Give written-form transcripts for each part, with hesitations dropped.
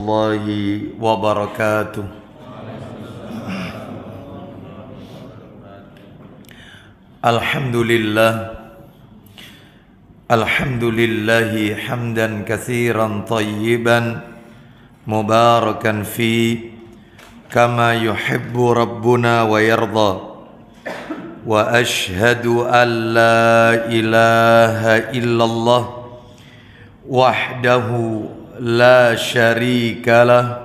warahmatullahi wabarakatuh. Alhamdulillahi hamdan katsiran tayyiban mubarakan fi kama yuhibbu rabbuna wa yarda. Wa ashhadu an la ilaha illallah wahdahu la syarika lah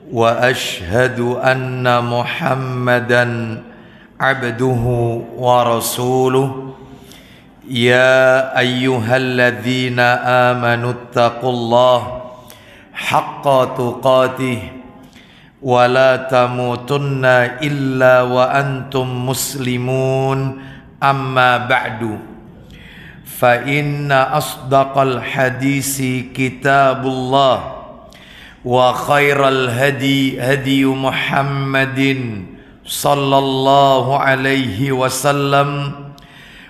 wa ashhadu anna Muhammadan abduhu wa rasuluh. Ya ayyuhalladzina amanu taqullaha haqqa tuqatih wa la tamutunna illa wa antum muslimun. Amma ba'du, fa inna asdaqal hadisi kitabullah wa khairal hadi hadi Muhammadin sallallahu alaihi wasallam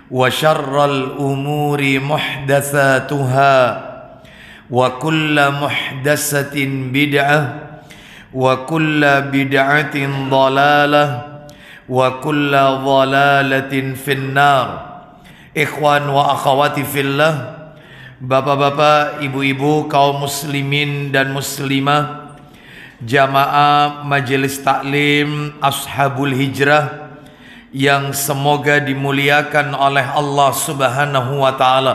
wa syarral umuri muhdatsatuha wa kulla muhdatsatin bid'ah wa kulla bid'atin dhalalah wa kulla dhalalatin finnar. Ikhwan wa akhawati fillah, bapak-bapak, ibu-ibu, kaum muslimin dan muslimah, jamaah majelis taklim Ashabul Hijrah yang semoga dimuliakan oleh Allah Subhanahu wa taala.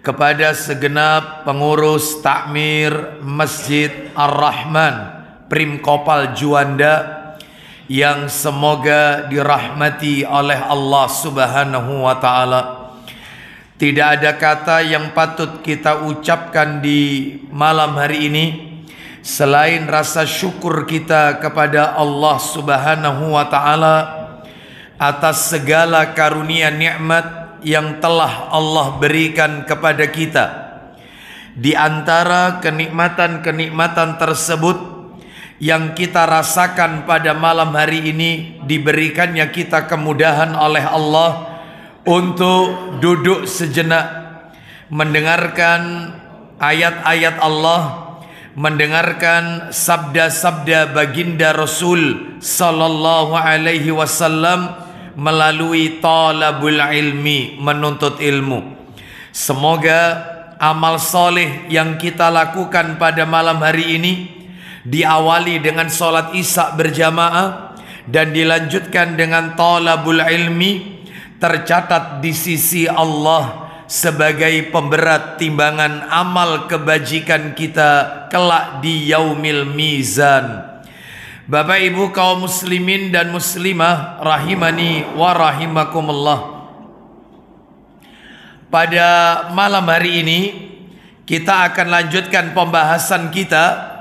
Kepada segenap pengurus takmir Masjid Ar-Rahman Prim Kopal Juanda yang semoga dirahmati oleh Allah Subhanahu wa taala. Tidak ada kata yang patut kita ucapkan di malam hari ini selain rasa syukur kita kepada Allah Subhanahu wa taala atas segala karunia nikmat yang telah Allah berikan kepada kita. Di antara kenikmatan-kenikmatan tersebut yang kita rasakan pada malam hari ini, diberikannya kita kemudahan oleh Allah untuk duduk sejenak mendengarkan ayat-ayat Allah, mendengarkan sabda-sabda baginda Rasul sallallahu alaihi wasallam melalui talabul ilmi, menuntut ilmu. Semoga amal soleh yang kita lakukan pada malam hari ini diawali dengan sholat isya berjamaah dan dilanjutkan dengan talabul ilmi, tercatat di sisi Allah sebagai pemberat timbangan amal kebajikan kita kelak di yaumil mizan. Bapak ibu kaum muslimin dan muslimah rahimani wa rahimakumullah, pada malam hari ini kita akan lanjutkan pembahasan kita.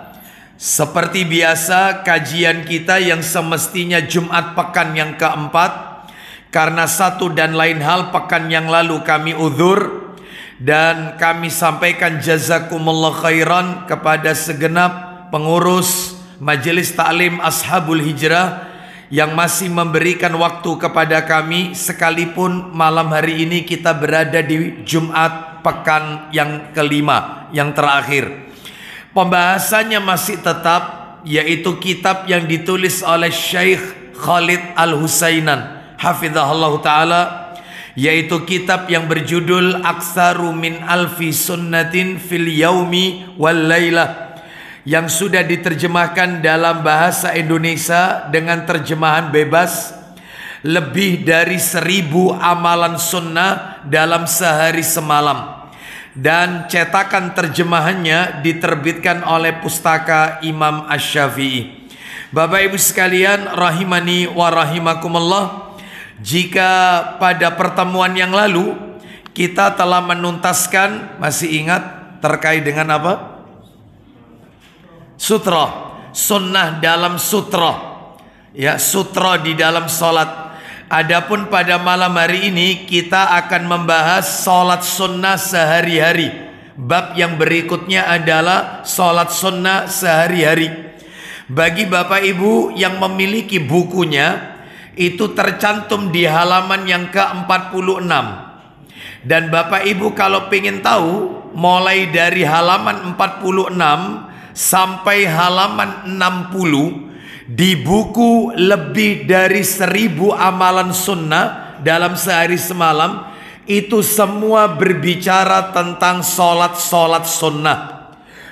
Seperti biasa, kajian kita yang semestinya Jumat pekan yang keempat, karena satu dan lain hal pekan yang lalu kami uzur, dan kami sampaikan jazakumullah khairan kepada segenap pengurus Majelis Taklim Ashabul Hijrah yang masih memberikan waktu kepada kami, sekalipun malam hari ini kita berada di Jumat pekan yang kelima, yang terakhir. Pembahasannya masih tetap, yaitu kitab yang ditulis oleh Syekh Khalid Al-Husainan hafizahullah ta'ala, yaitu kitab yang berjudul Aktsaru min alfi sunnatin fil yaumi wal lailah, yang sudah diterjemahkan dalam bahasa Indonesia dengan terjemahan bebas, lebih dari 1000 amalan sunnah dalam sehari semalam. Dan cetakan terjemahannya diterbitkan oleh Pustaka Imam Asy-Syafi'i. Bapak ibu sekalian rahimani wa rahimakumullah, jika pada pertemuan yang lalu kita telah menuntaskan, masih ingat terkait dengan apa? Sutra, sunnah dalam sutra, ya, sutra di dalam sholat. Adapun pada malam hari ini kita akan membahas sholat sunnah sehari-hari. Bab yang berikutnya adalah sholat sunnah sehari-hari. Bagi bapak ibu yang memiliki bukunya, itu tercantum di halaman yang ke-46. Dan bapak ibu kalau pengen tahu mulai dari halaman 46 sampai halaman 60 di buku lebih dari 1000 amalan sunnah dalam sehari semalam, itu semua berbicara tentang solat-solat sunnah.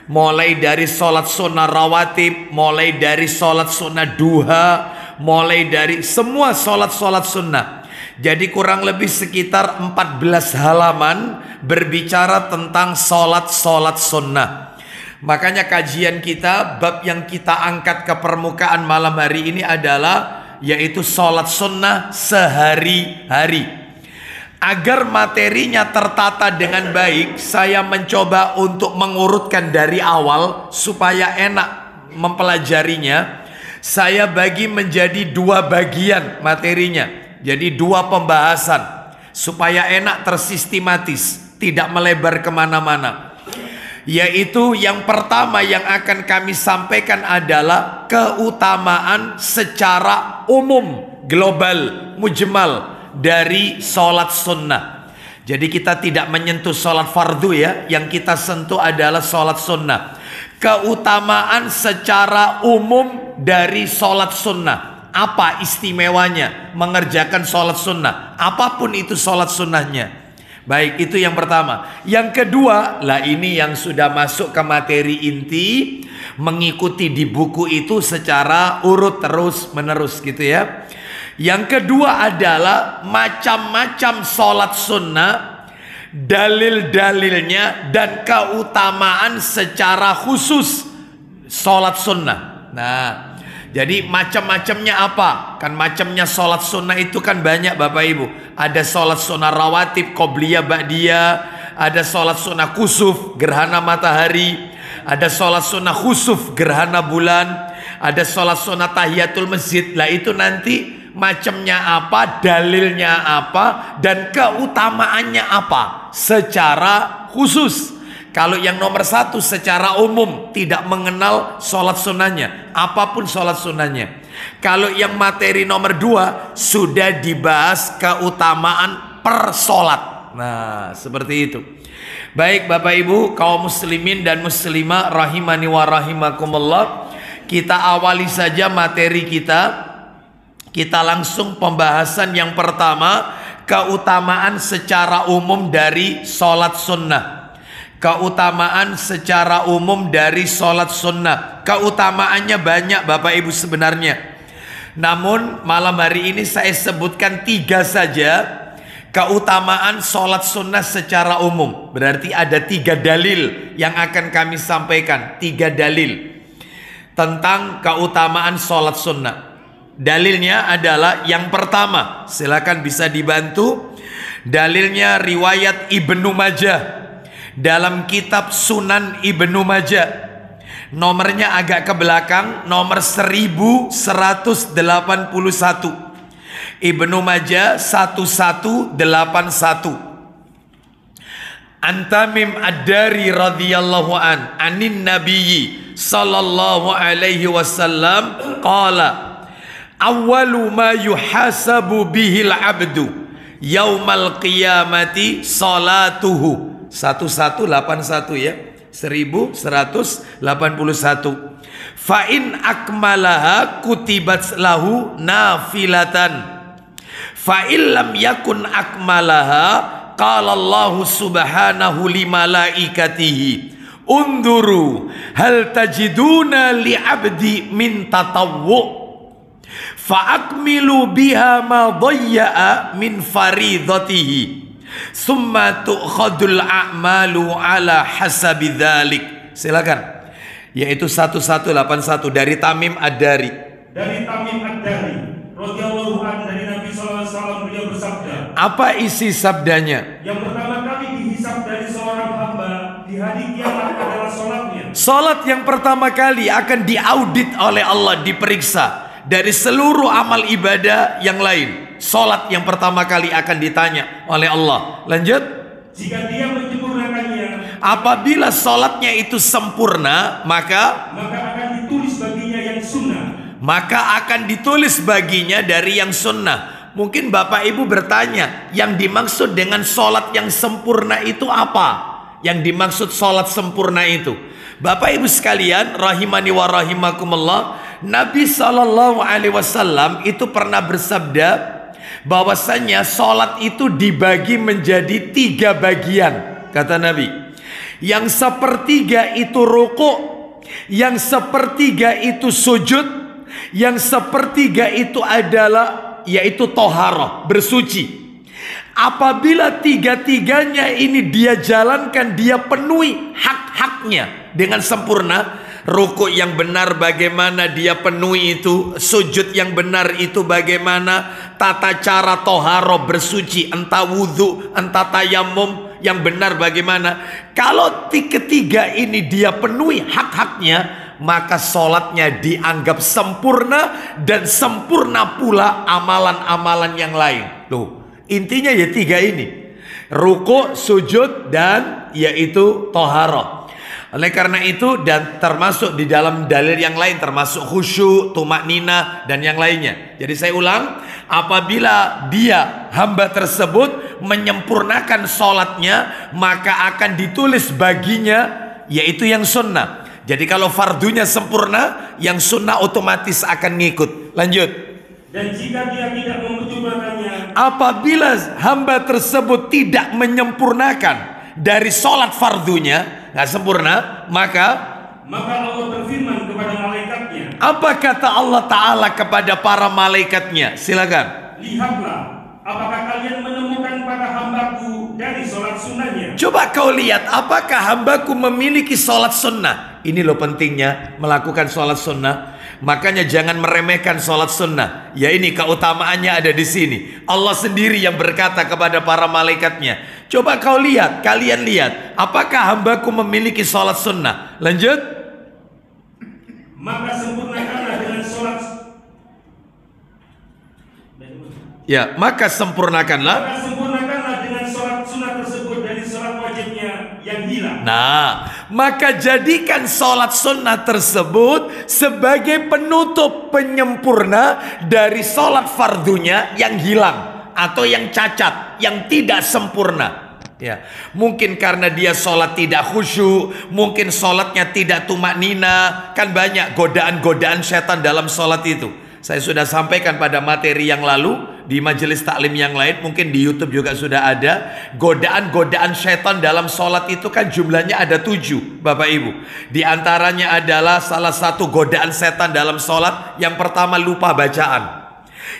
Mulai dari solat sunnah rawatib, mulai dari solat sunnah duha, mulai dari semua solat-solat sunnah. Jadi kurang lebih sekitar 14 halaman berbicara tentang solat-solat sunnah. Makanya kajian kita, bab yang kita angkat ke permukaan malam hari ini adalah yaitu solat sunnah sehari-hari. Agar materinya tertata dengan baik, saya mencoba untuk mengurutkan dari awal supaya enak mempelajarinya. Saya bagi menjadi 2 bagian materinya. Jadi 2 pembahasan supaya enak tersistematis, tidak melebar kemana-mana. Yaitu yang pertama yang akan kami sampaikan adalah keutamaan secara umum, global, mujmal dari sholat sunnah. Jadi kita tidak menyentuh sholat fardu ya, yang kita sentuh adalah sholat sunnah. Keutamaan secara umum dari sholat sunnah. Apa istimewanya mengerjakan sholat sunnah, apapun itu sholat sunnahnya. Baik, itu yang pertama. Yang kedua, lah ini yang sudah masuk ke materi inti, mengikuti di buku itu secara urut terus menerus gitu ya. Yang kedua adalah macam-macam sholat sunnah, dalil-dalilnya dan keutamaan secara khusus sholat sunnah. Nah, jadi macam-macamnya apa? Kan macamnya sholat sunnah itu kan banyak Bapak Ibu. Ada sholat sunnah rawatib, qobliyah, ba'diyah. Ada sholat sunnah kusuf, gerhana matahari. Ada sholat sunnah khusuf, gerhana bulan. Ada sholat sunnah tahiyatul masjid. Lah itu nanti macamnya apa, dalilnya apa, dan keutamaannya apa secara khusus. Kalau yang nomor 1 secara umum tidak mengenal sholat sunnahnya, apapun sholat sunnahnya. Kalau yang materi nomor 2 sudah dibahas keutamaan per sholat. Nah seperti itu. Baik Bapak Ibu kaum muslimin dan muslimah rahimani wa rahimakumullah, kita awali saja materi kita. Kita langsung pembahasan yang pertama, keutamaan secara umum dari sholat sunnah. Keutamaan secara umum dari sholat sunnah. Keutamaannya banyak Bapak Ibu sebenarnya. Namun malam hari ini saya sebutkan 3 saja keutamaan sholat sunnah secara umum. Berarti ada 3 dalil yang akan kami sampaikan. 3 dalil tentang keutamaan sholat sunnah. Dalilnya adalah yang pertama, silakan bisa dibantu. Dalilnya riwayat Ibnu Majah dalam kitab Sunan Ibnu Majah, nomornya agak ke belakang, nomor 1181. Ibnu Majah 1181. An-Tamim Ad-Dari radhiyallahu anin nabiyyi sallallahu alaihi wasallam qala awwalu ma yuhasabu bihil abdu yaumal qiyamati salatuhu. 1181 ya, 1181. Fa in akmalaha kutibat lahu nafilatan. Fa illam yakun akmalaha qala Allah subhanahu li malaikatihi unduru hal tajiduna li abdi min tatawwu fa akmilu biha ma dhayya'a min faridatihi summa tu'khadul a'malu ala hasabi dzalik. Silakan. Yaitu 1181 dari Tamim Ad-Dari. Dari Tamim Ad-Dari radhiyallahu anhu, dari Nabi sallallahu alaihi wasallam, beliau bersabda. Apa isi sabdanya? Yang pertama kali dihisab dari seorang hamba di hari kiamat adalah salatnya. Salat yang pertama kali akan diaudit oleh Allah, diperiksa dari seluruh amal ibadah yang lain. Salat yang pertama kali akan ditanya oleh Allah. Lanjut. Jika dia menyempurnakannya, apabila salatnya itu sempurna, maka akan ditulis baginya yang sunnah. Maka akan ditulis baginya dari yang sunnah. Mungkin Bapak Ibu bertanya, yang dimaksud dengan salat yang sempurna itu apa? yang dimaksud sholat sempurna itu? Bapak Ibu sekalian, rahimani wa rahimakumullah, Nabi SAW itu pernah bersabda bahwasanya sholat itu dibagi menjadi 3 bagian. Kata Nabi, yang sepertiga itu ruku, yang sepertiga itu sujud, yang sepertiga itu adalah yaitu toharoh, bersuci. Apabila 3-tiganya ini dia jalankan, dia penuhi hak-haknya dengan sempurna. Ruku yang benar bagaimana dia penuhi itu, sujud yang benar itu bagaimana, tata cara toharoh bersuci, entah wudhu, entah tayamum yang benar bagaimana. Kalau ketiga ini dia penuhi hak-haknya, maka sholatnya dianggap sempurna, dan sempurna pula amalan-amalan yang lain. Loh, intinya ya 3 ini, ruku, sujud, dan yaitu toharoh. Oleh karena itu, dan termasuk di dalam dalil yang lain, termasuk khusyuk, tumaknina, dan yang lainnya. Jadi saya ulang, apabila dia hamba tersebut menyempurnakan sholatnya, maka akan ditulis baginya yaitu yang sunnah. Jadi kalau fardunya sempurna, yang sunnah otomatis akan ngikut. Lanjut. Dan jika dia tidak menyempurnakannya, apabila hamba tersebut tidak menyempurnakan dari sholat fardunya, nggak sempurna, maka Allah berfirman kepada malaikatnya. Apa kata Allah Ta'ala kepada para malaikatnya? Silakan. Lihatlah, apakah kalian menemukan pada hambaku dari sholat sunnahnya? Coba kau lihat, apakah hambaku memiliki sholat sunnah? Ini loh pentingnya melakukan sholat sunnah. Makanya jangan meremehkan sholat sunnah. Ya, ini keutamaannya ada di sini. Allah sendiri yang berkata kepada para malaikatnya, coba kau lihat, kalian lihat, apakah hambaku memiliki sholat sunnah? Lanjut. Maka sempurnakanlah dengan sholat. Ya, maka sempurnakanlah. Maka sempurnakanlah dengan sholat sunnah tersebut dari sholat wajibnya yang hilang. Nah, maka jadikan sholat sunnah tersebut sebagai penutup penyempurna dari sholat fardunya yang hilang atau yang cacat, yang tidak sempurna. Ya, mungkin karena dia sholat tidak khusyuk, mungkin sholatnya tidak tumaknina, kan banyak godaan-godaan setan dalam sholat itu. Saya sudah sampaikan pada materi yang lalu di majelis taklim yang lain, mungkin di YouTube juga sudah ada. Godaan-godaan setan dalam sholat itu kan jumlahnya ada 7, Bapak Ibu. Di antaranya adalah salah satu godaan setan dalam sholat, yang pertama lupa bacaan.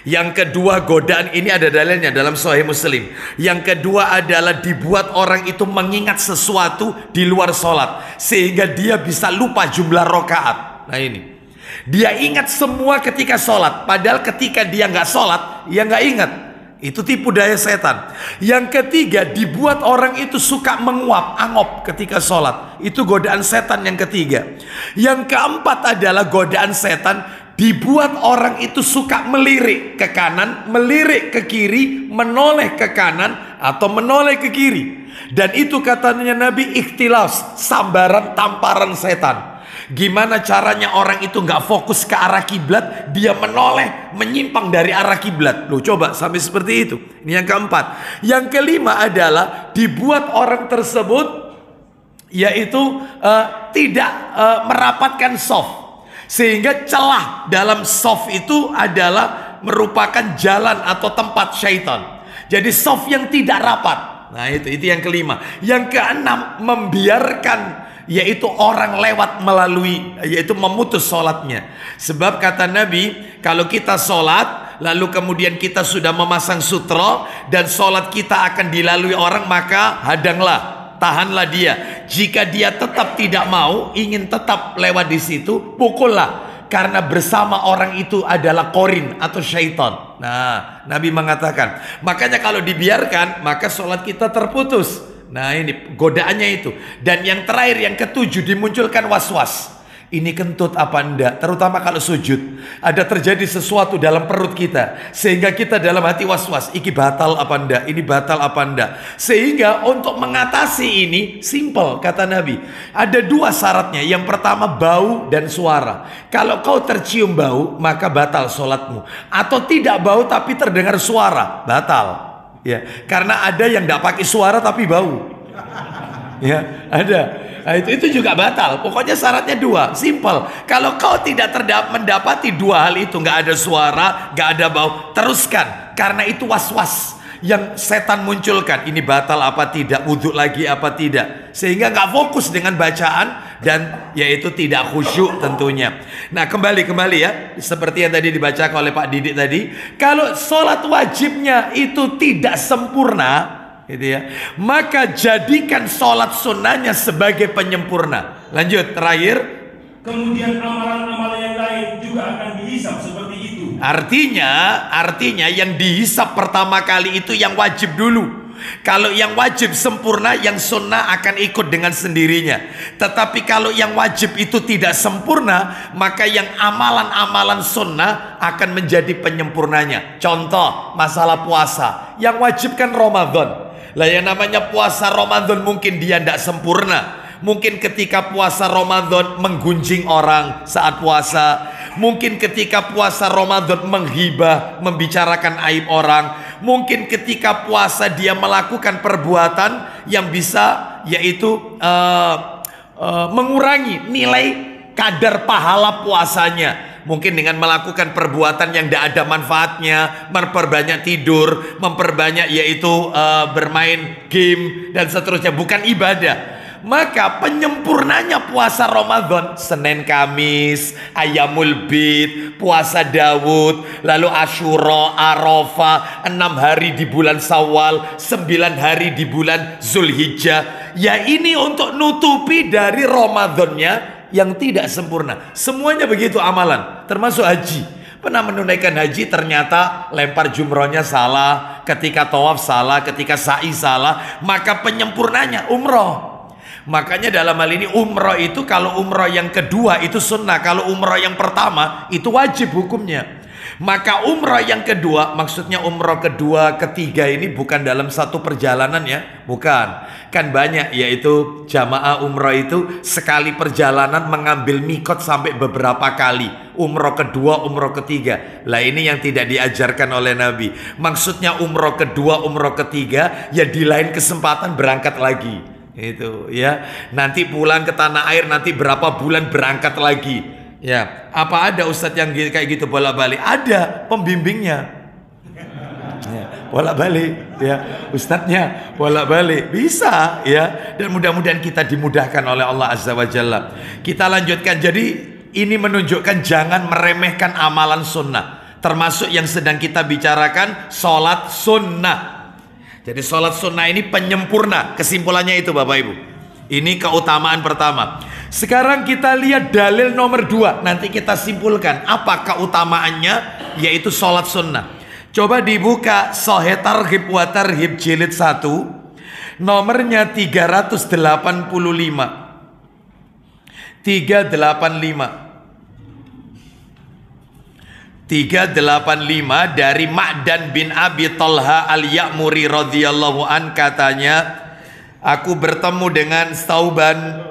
Yang kedua, godaan ini ada dalilnya dalam Sahih Muslim. Yang kedua adalah dibuat orang itu mengingat sesuatu di luar sholat, sehingga dia bisa lupa jumlah rakaat. Nah ini, dia ingat semua ketika sholat, padahal ketika dia nggak sholat, dia nggak ingat. Itu tipu daya setan. Yang ketiga, dibuat orang itu suka menguap, angop ketika sholat. Itu godaan setan yang ketiga. Yang keempat adalah godaan setan, dibuat orang itu suka melirik ke kanan, melirik ke kiri, menoleh ke kanan, atau menoleh ke kiri. Dan itu katanya Nabi, ikhtilas, sambaran tamparan setan. Gimana caranya orang itu nggak fokus ke arah kiblat, dia menoleh, menyimpang dari arah kiblat. Loh, coba sampai seperti itu. Ini yang keempat. Yang kelima adalah dibuat orang tersebut yaitu tidak merapatkan soft, sehingga celah dalam soft itu adalah merupakan jalan atau tempat syaitan. Jadi soft yang tidak rapat. Nah itu yang kelima. Yang keenam, membiarkan yaitu orang lewat melalui, yaitu memutus sholatnya. Sebab kata Nabi, kalau kita sholat lalu kemudian kita sudah memasang sutra dan sholat kita akan dilalui orang, maka hadanglah, tahanlah dia. Jika dia tetap tidak mau, ingin tetap lewat di situ, pukullah. Karena bersama orang itu adalah korin atau syaitan. Nah, Nabi mengatakan, makanya kalau dibiarkan, maka sholat kita terputus. Nah ini godaannya itu. Dan yang terakhir, yang ketujuh, dimunculkan was-was. Ini kentut apa enggak? Terutama kalau sujud, ada terjadi sesuatu dalam perut kita, sehingga kita dalam hati was-was, ini batal apa enggak? Ini batal apa enggak? Sehingga untuk mengatasi ini simple, kata Nabi. Ada 2 syaratnya. Yang pertama, bau dan suara. Kalau kau tercium bau, maka batal sholatmu. Atau tidak bau tapi terdengar suara, batal. Ya, karena ada yang tidak pakai suara tapi bau. Ya, ada. Nah, itu juga batal. Pokoknya syaratnya dua, simple. Kalau kau tidak mendapati dua hal itu, nggak ada suara, nggak ada bau, teruskan. Karena itu was-was yang setan munculkan. Ini batal apa tidak, wudhu lagi apa tidak, sehingga nggak fokus dengan bacaan dan yaitu tidak khusyuk tentunya. Nah, kembali ya, seperti yang tadi dibacakan oleh Pak Didik tadi, kalau sholat wajibnya itu tidak sempurna, gitu ya, maka jadikan sholat sunnahnya sebagai penyempurna. Lanjut, terakhir. Kemudian amalan-amalan yang lain juga akan dihisap seperti itu. Artinya yang dihisap pertama kali itu yang wajib dulu. Kalau yang wajib sempurna, yang sunnah akan ikut dengan sendirinya. Tetapi kalau yang wajib itu tidak sempurna, maka yang amalan-amalan sunnah akan menjadi penyempurnanya. Contoh, masalah puasa. Yang wajib kan Ramadan. Lah yang namanya puasa Ramadan mungkin dia tidak sempurna. Mungkin ketika puasa Ramadan menggunjing orang saat puasa. Mungkin ketika puasa Ramadan menghibah, membicarakan aib orang. Mungkin ketika puasa dia melakukan perbuatan yang bisa yaitu mengurangi nilai kadar pahala puasanya. Mungkin dengan melakukan perbuatan yang tidak ada manfaatnya, memperbanyak tidur, memperbanyak yaitu bermain game dan seterusnya, bukan ibadah. Maka penyempurnanya puasa Ramadan, Senin Kamis, Ayamul Bid, puasa Daud, lalu Asyura, Arafah, 6 hari di bulan Syawal, 9 hari di bulan Zulhijjah. Ya ini untuk nutupi dari Ramadannya yang tidak sempurna. Semuanya begitu amalan, termasuk haji. Pernah menunaikan haji, ternyata lempar jumrohnya salah, ketika tawaf salah, ketika sa'i salah, maka penyempurnanya umroh. Makanya dalam hal ini umroh itu, kalau umroh yang kedua itu sunnah, kalau umroh yang pertama itu wajib hukumnya. Maka umroh yang kedua, maksudnya umroh kedua, ketiga ini bukan dalam satu perjalanan ya, bukan. Kan banyak, yaitu jamaah umroh itu sekali perjalanan mengambil mikot sampai beberapa kali. Umroh kedua, umroh ketiga. Lah ini yang tidak diajarkan oleh Nabi. Maksudnya umroh kedua, umroh ketiga, ya di lain kesempatan berangkat lagi. Itu ya, nanti pulang ke tanah air, nanti berapa bulan berangkat lagi. Ya, apa ada ustadz yang kayak gitu bolak-balik? Ada pembimbingnya. Ya, bolak-balik ya, ustadznya bolak-balik bisa ya. Dan mudah-mudahan kita dimudahkan oleh Allah Azza wa Jalla. Kita lanjutkan. Jadi ini menunjukkan jangan meremehkan amalan sunnah, termasuk yang sedang kita bicarakan, sholat sunnah. Jadi sholat sunnah ini penyempurna. Kesimpulannya itu Bapak Ibu. Ini keutamaan pertama. Sekarang kita lihat dalil nomor 2. Nanti kita simpulkan apa keutamaannya, yaitu sholat sunnah. Coba dibuka Sahih Targhib wa Tarhib jilid 1, nomornya 385. 385 dari Ma'dan bin Abi Talha al-Ya'muri radhiyallahu an, katanya, aku bertemu dengan Sauban,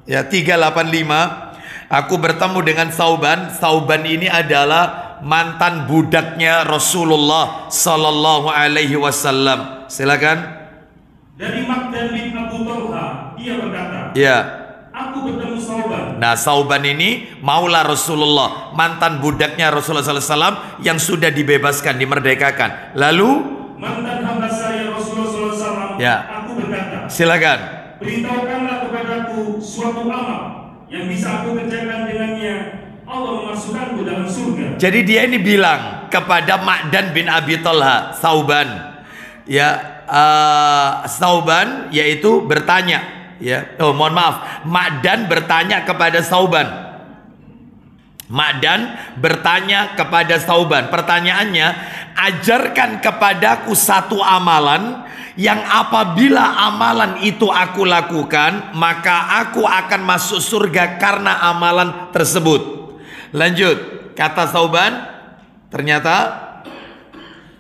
ya 385, aku bertemu dengan Sauban. Sauban ini adalah mantan budaknya Rasulullah sallallahu alaihi wasallam. Silakan. Dari Ma'dan bin Abu Talha, dia berkata, ya, aku bertemu Sauban. Nah, Sauban ini maula Rasulullah, mantan budaknya Rasulullah SAW yang sudah dibebaskan, dimerdekakan. Lalu mantan hamba saya Rasulullah SAW, ya, aku berkata, silakan. Beritahukanlah kepadaku suatu amal yang bisa aku kerjakan dengannya Allah memasukkanku dalam surga. Jadi dia ini bilang kepada Ma'dan bin Abi Talha, Sauban, ya, Sauban yaitu bertanya. Ya, mohon maaf, Ma'dan bertanya kepada Sauban. Ma'dan bertanya kepada Sauban. Pertanyaannya, ajarkan kepadaku satu amalan yang apabila amalan itu aku lakukan, maka aku akan masuk surga karena amalan tersebut. Lanjut, kata Sauban, ternyata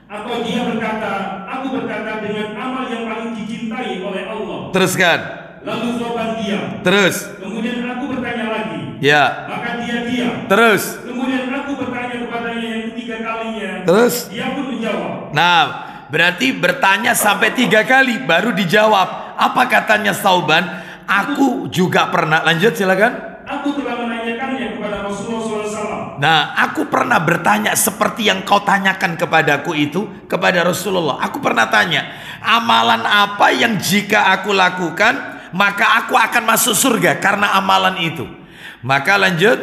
atau dia berkata, aku berkata dengan amal yang paling dicintai oleh Allah. Teruskan. Lalu Sauban diam. Terus. Kemudian aku bertanya lagi. Ya. Maka dia diam. Terus. Kemudian aku bertanya kepadanya yang ketiga kalinya. Terus. Dia pun menjawab. Nah, berarti bertanya sampai 3 kali baru dijawab. Apa katanya Thauban? Aku juga pernah. Lanjut silakan. Aku telah menanyakannya kepada Rasulullah SAW. Nah, aku pernah bertanya seperti yang kau tanyakan kepadaku itu kepada Rasulullah. Aku pernah tanya, amalan apa yang jika aku lakukan maka aku akan masuk surga karena amalan itu. Maka lanjut,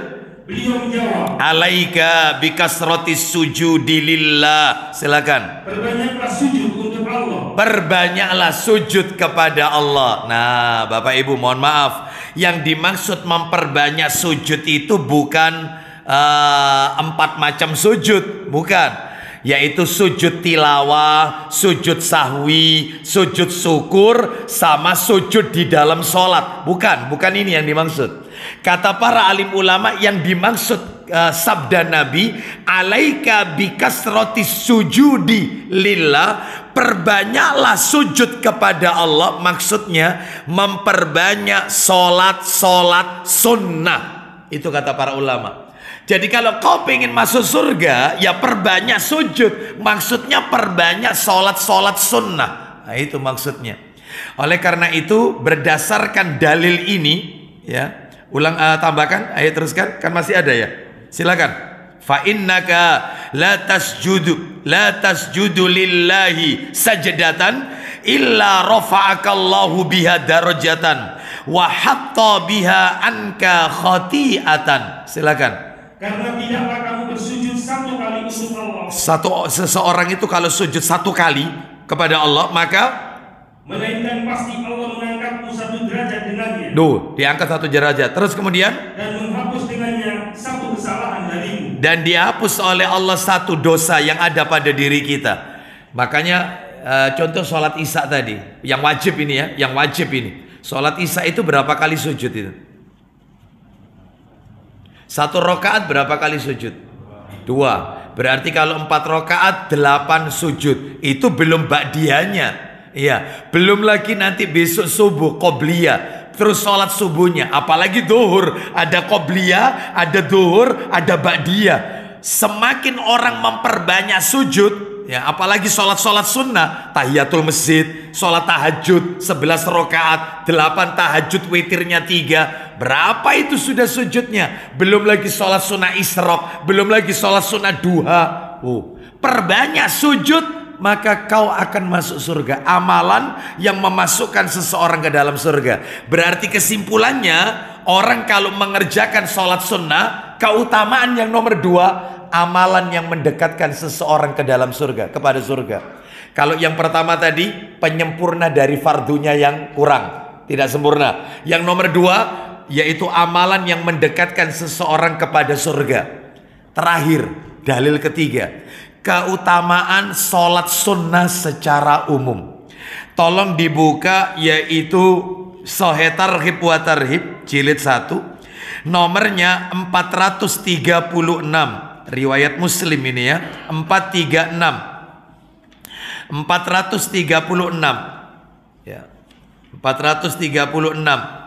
beliau menjawab, alaika bikasrotis sujudi lillah. Silakan. Perbanyaklah sujud untuk Allah. Perbanyaklah sujud kepada Allah. Nah, Bapak Ibu mohon maaf, yang dimaksud memperbanyak sujud itu bukan 4 macam sujud, bukan. Yaitu sujud tilawah, sujud sahwi, sujud syukur, sama sujud di dalam sholat. Bukan ini yang dimaksud. Kata para alim ulama, yang dimaksud sabda Nabi, alaika bikasrotis sujudi lillah, perbanyaklah sujud kepada Allah. Maksudnya memperbanyak sholat sunnah. Itu kata para ulama. Jadi kalau kau pengen masuk surga, ya perbanyak sujud. Maksudnya perbanyak sholat sunnah. Nah, itu maksudnya. Oleh karena itu, berdasarkan dalil ini, ya, tambahkan, ayo teruskan, kan masih ada ya. Silakan. Fa innaka la tasjudu lillahi sajdatan illa rafa'akallahu biha darajatan wa hatta biha anka khati'atan. Silakan. Karena tidaklah kamu bersujud 1 kali untuk Allah. Seseorang itu kalau sujud 1 kali kepada Allah, maka melainkan pasti Allah mengangkatmu 1 derajat dengannya. Diangkat 1 derajat. Terus kemudian dan menghapus dengannya 1 kesalahan darimu. Dan dihapus oleh Allah 1 dosa yang ada pada diri kita. Makanya contoh sholat isya tadi, yang wajib ini ya, yang wajib ini. Sholat isya itu berapa kali sujud itu? 1 rakaat berapa kali sujud? 2. Berarti kalau 4 rakaat 8 sujud. Itu belum ba'diyahnya. Iya, belum lagi nanti besok subuh qobliyah, terus sholat subuhnya. Apalagi duhur, ada qobliyah, ada duhur, ada ba'diyah. Semakin orang memperbanyak sujud, ya, apalagi sholat sunnah, tahiyatul masjid, sholat tahajud 11 rakaat, 8 tahajud witirnya 3. Berapa itu sudah sujudnya? Belum lagi sholat sunnah isyraq, belum lagi sholat sunnah duha. Perbanyak sujud, maka kau akan masuk surga. Amalan yang memasukkan seseorang ke dalam surga. Berarti kesimpulannya, orang kalau mengerjakan sholat sunnah, keutamaan yang nomor 2, amalan yang mendekatkan seseorang ke dalam surga, kepada surga. Kalau yang pertama tadi, penyempurna dari fardunya yang kurang, tidak sempurna. Yang nomor 2, yaitu amalan yang mendekatkan seseorang kepada surga. Terakhir, dalil ketiga, keutamaan sholat sunnah secara umum. Tolong dibuka, yaitu Sahih Targhib wa Tarhib jilid 1, nomornya 436, riwayat Muslim ini ya, 436 ya, 436.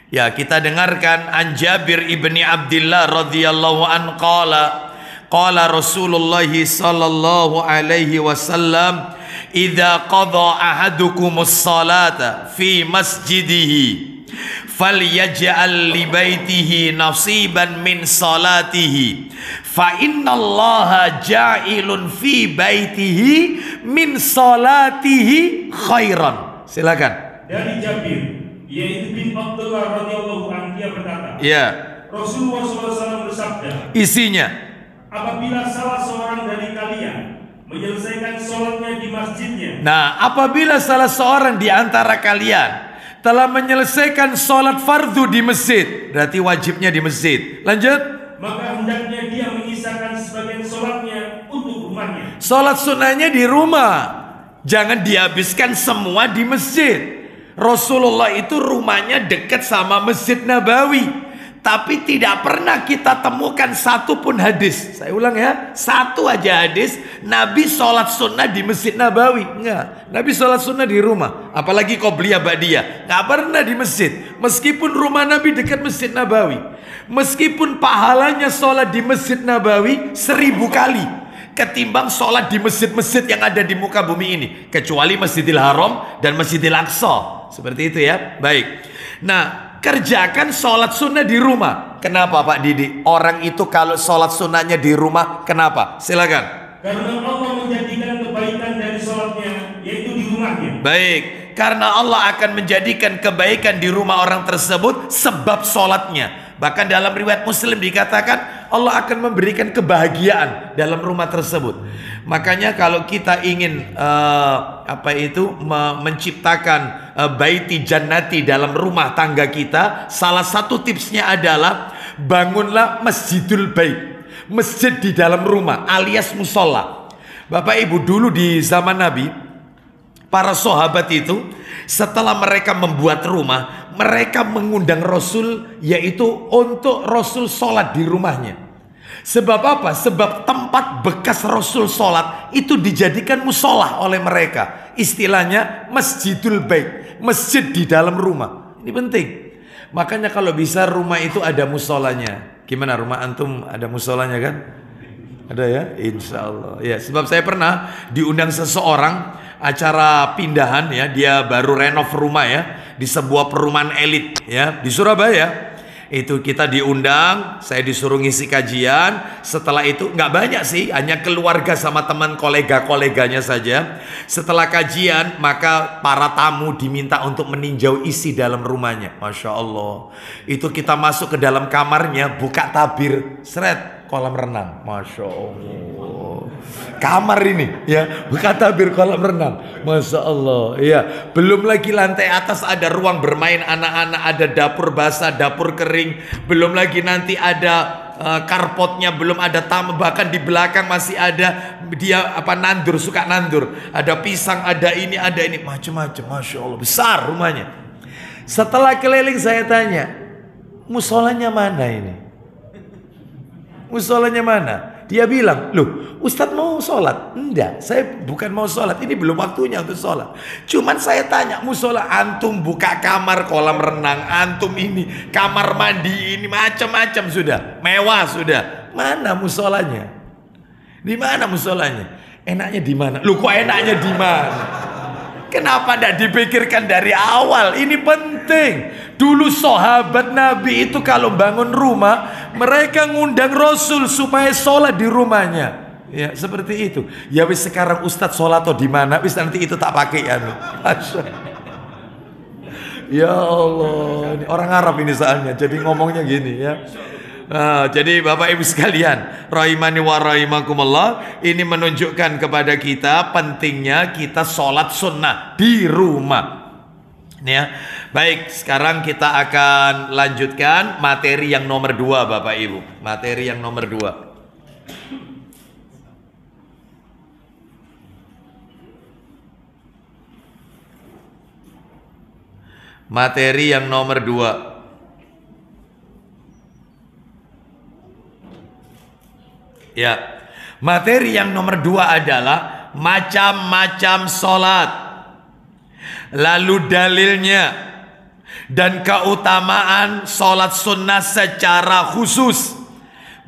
Ya, kita dengarkan an Jabir ibni Abdullah radhiyallahu an qala Rasulullah sallallahu alaihi wasallam, idza qada ahadukumus salata fi masjidihi falyaj'al li baitihi nasiban min salatihi fa innallaha ja'ilun fi baitihi min salatihi khairan. Silakan. Dari Jabir, yaitu bin Abdullah radhiyallahu anhu, dia berkata, ya, Rasulullah SAW bersabda, isinya, apabila salah seorang dari kalian menyelesaikan sholatnya di masjidnya. Nah, apabila salah seorang di antara kalian telah menyelesaikan sholat fardu di masjid, berarti wajibnya di masjid. Lanjut. Maka hendaknya dia menyisakan sebagian sholatnya untuk rumahnya. Sholat sunnahnya di rumah, jangan dihabiskan semua di masjid. Rasulullah itu rumahnya dekat sama Masjid Nabawi, tapi tidak pernah kita temukan satu pun hadis. Saya ulang ya, satu aja hadis Nabi sholat sunnah di Masjid Nabawi. Enggak, Nabi sholat sunnah di rumah. Apalagi qobliyah ba'diyah, nggak pernah di masjid. Meskipun rumah Nabi dekat Masjid Nabawi, meskipun pahalanya sholat di Masjid Nabawi 1000 kali ketimbang sholat di masjid-masjid yang ada di muka bumi ini, kecuali Masjidil Haram dan Masjidil Aqsa. Seperti itu ya. Baik. Nah, kerjakan sholat sunnah di rumah. Kenapa Pak Didi? Orang itu kalau sholat sunnahnya di rumah, kenapa? Silakan. Karena Allah menjadikan kebaikan dari sholatnya, yaitu di rumahnya. Baik. Karena Allah akan menjadikan kebaikan di rumah orang tersebut sebab sholatnya. Bahkan dalam riwayat Muslim dikatakan Allah akan memberikan kebahagiaan dalam rumah tersebut. Makanya kalau kita ingin menciptakan baiti jannati dalam rumah tangga kita, salah satu tipsnya adalah bangunlah masjidul bait, masjid di dalam rumah alias musola. Bapak Ibu, dulu di zaman Nabi, para sahabat itu setelah mereka membuat rumah, mereka mengundang Rasul, yaitu untuk Rasul sholat di rumahnya. Sebab apa? Sebab tempat bekas Rasul sholat itu dijadikan musola oleh mereka. Istilahnya masjidul bait, masjid di dalam rumah. Ini penting. Makanya kalau bisa rumah itu ada musolanya. Gimana rumah antum ada musolanya kan? Ada ya? Insya Allah. Ya, sebab saya pernah diundang seseorang acara pindahan ya, dia baru renov rumah ya di sebuah perumahan elit ya di Surabaya. Itu kita diundang, saya disuruh ngisi kajian. Setelah itu nggak banyak sih, hanya keluarga sama teman koleganya saja. Setelah kajian maka para tamu diminta untuk meninjau isi dalam rumahnya. Masya Allah. Itu kita masuk ke dalam kamarnya, buka tabir, seret, kolam renang. Masya Allah. Kamar ini ya, buka tabir kolam renang. Masya Allah. Ya, belum lagi lantai atas ada ruang bermain anak-anak, ada dapur basah, dapur kering. Belum lagi nanti ada karpotnya, belum ada tamu, bahkan di belakang masih ada dia nandur, suka nandur. Ada pisang, ada ini, macam-macam. Masya Allah, besar rumahnya. Setelah keliling saya tanya, musolanya mana ini? Musolanya mana? Dia bilang, loh Ustadz mau sholat? Enggak, saya bukan mau sholat, ini belum waktunya untuk sholat. Cuman saya tanya, musola antum buka kamar kolam renang, antum ini kamar mandi, ini macam-macam sudah, mewah sudah. Mana musolanya? Di mana musolanya? Enaknya di mana? Loh kok enaknya di mana? Kenapa tidak dipikirkan dari awal? Ini penting. Dulu sahabat Nabi itu kalau bangun rumah, mereka ngundang Rasul supaya sholat di rumahnya. Ya seperti itu. Ya wis sekarang Ustadz sholat atau di mana? Wis nanti itu tak pakai ya. Ya Allah, ini orang Arab ini soalnya, jadi ngomongnya gini ya. Nah, jadi Bapak Ibu sekalian, rahimani wa rahimakumullah, ini menunjukkan kepada kita pentingnya kita sholat sunnah di rumah. Ya, baik. Sekarang kita akan lanjutkan materi yang nomor 2, Bapak Ibu. Materi yang nomor 2. Materi yang nomor 2. Ya, materi yang nomor 2 adalah macam-macam sholat, lalu dalilnya dan keutamaan sholat sunnah secara khusus.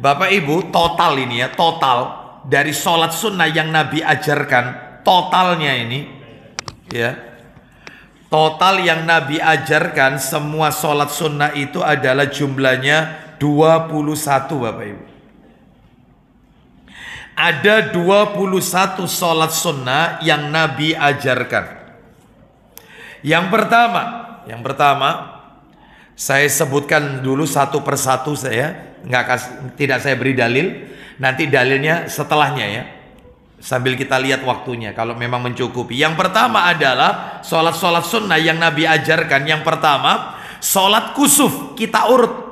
Bapak Ibu, total ini ya, total dari sholat sunnah yang Nabi ajarkan, totalnya ini ya, total yang Nabi ajarkan semua sholat sunnah itu adalah jumlahnya 21, Bapak Ibu. Ada 21 sholat sunnah yang Nabi ajarkan. Yang pertama, saya sebutkan dulu satu persatu saya, tidak saya beri dalil, nanti dalilnya setelahnya ya. Sambil kita lihat waktunya kalau memang mencukupi. Yang pertama adalah sholat sunnah yang Nabi ajarkan. Yang pertama, sholat kusuf, kita urut.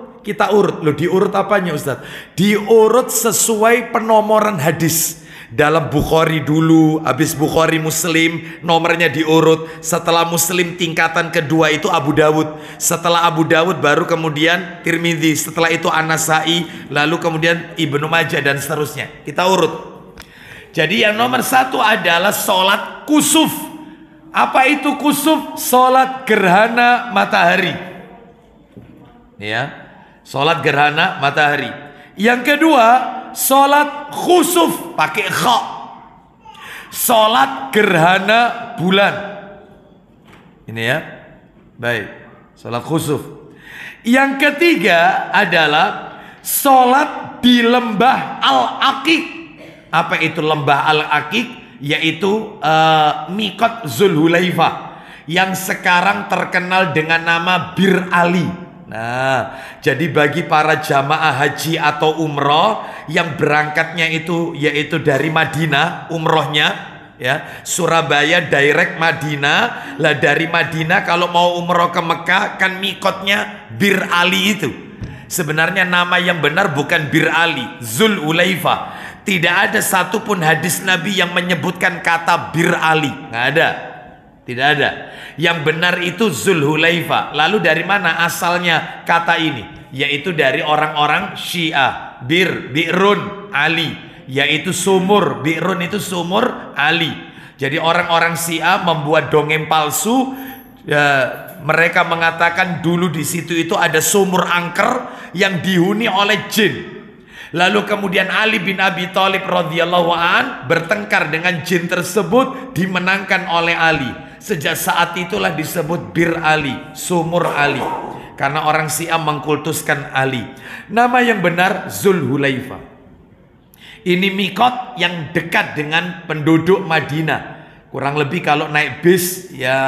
Loh, diurut apanya Ustaz? Diurut sesuai penomoran hadis. Dalam Bukhari dulu, habis Bukhari Muslim, nomornya diurut. Setelah Muslim tingkatan kedua itu Abu Dawud. Setelah Abu Dawud baru kemudian Tirmidzi. Setelah itu An-Nasai, lalu kemudian Ibnu Majah dan seterusnya. Kita urut. Jadi yang nomor 1 adalah sholat kusuf. Apa itu kusuf? Sholat gerhana matahari. Ya. Sholat gerhana matahari. Yang kedua, sholat khusuf, pakai kha. Sholat gerhana bulan. Ini ya. Baik, sholat khusuf. Yang ketiga adalah sholat di lembah Al-Aqiq. Apa itu lembah Al-Aqiq? Yaitu Miqat Zulhulaifah, yang sekarang terkenal dengan nama Bir Ali. Nah, jadi bagi para jamaah haji atau umroh yang berangkatnya itu yaitu dari Madinah, umrohnya ya, Surabaya direct Madinah. Lah dari Madinah kalau mau umroh ke Mekah kan mikotnya Bir Ali itu. Sebenarnya nama yang benar bukan Bir Ali, Zulhulaifah. Tidak ada satupun hadis Nabi yang menyebutkan kata Bir Ali, nggak ada. Tidak ada. Yang benar itu Zulhulaifah. Lalu dari mana asalnya kata ini? Yaitu dari orang-orang Syiah. Bi'run Ali, yaitu sumur. Bi'run itu sumur Ali. Jadi orang-orang Syiah membuat dongeng palsu. Mereka mengatakan dulu di situ itu ada sumur angker yang dihuni oleh jin. Lalu kemudian Ali bin Abi Thalib radhiyallahu an bertengkar dengan jin tersebut, dimenangkan oleh Ali. Sejak saat itulah disebut Bir Ali, sumur Ali, karena orang Syiah mengkultuskan Ali. Nama yang benar Zulhulaifah. Ini mikot yang dekat dengan penduduk Madinah. Kurang lebih kalau naik bis ya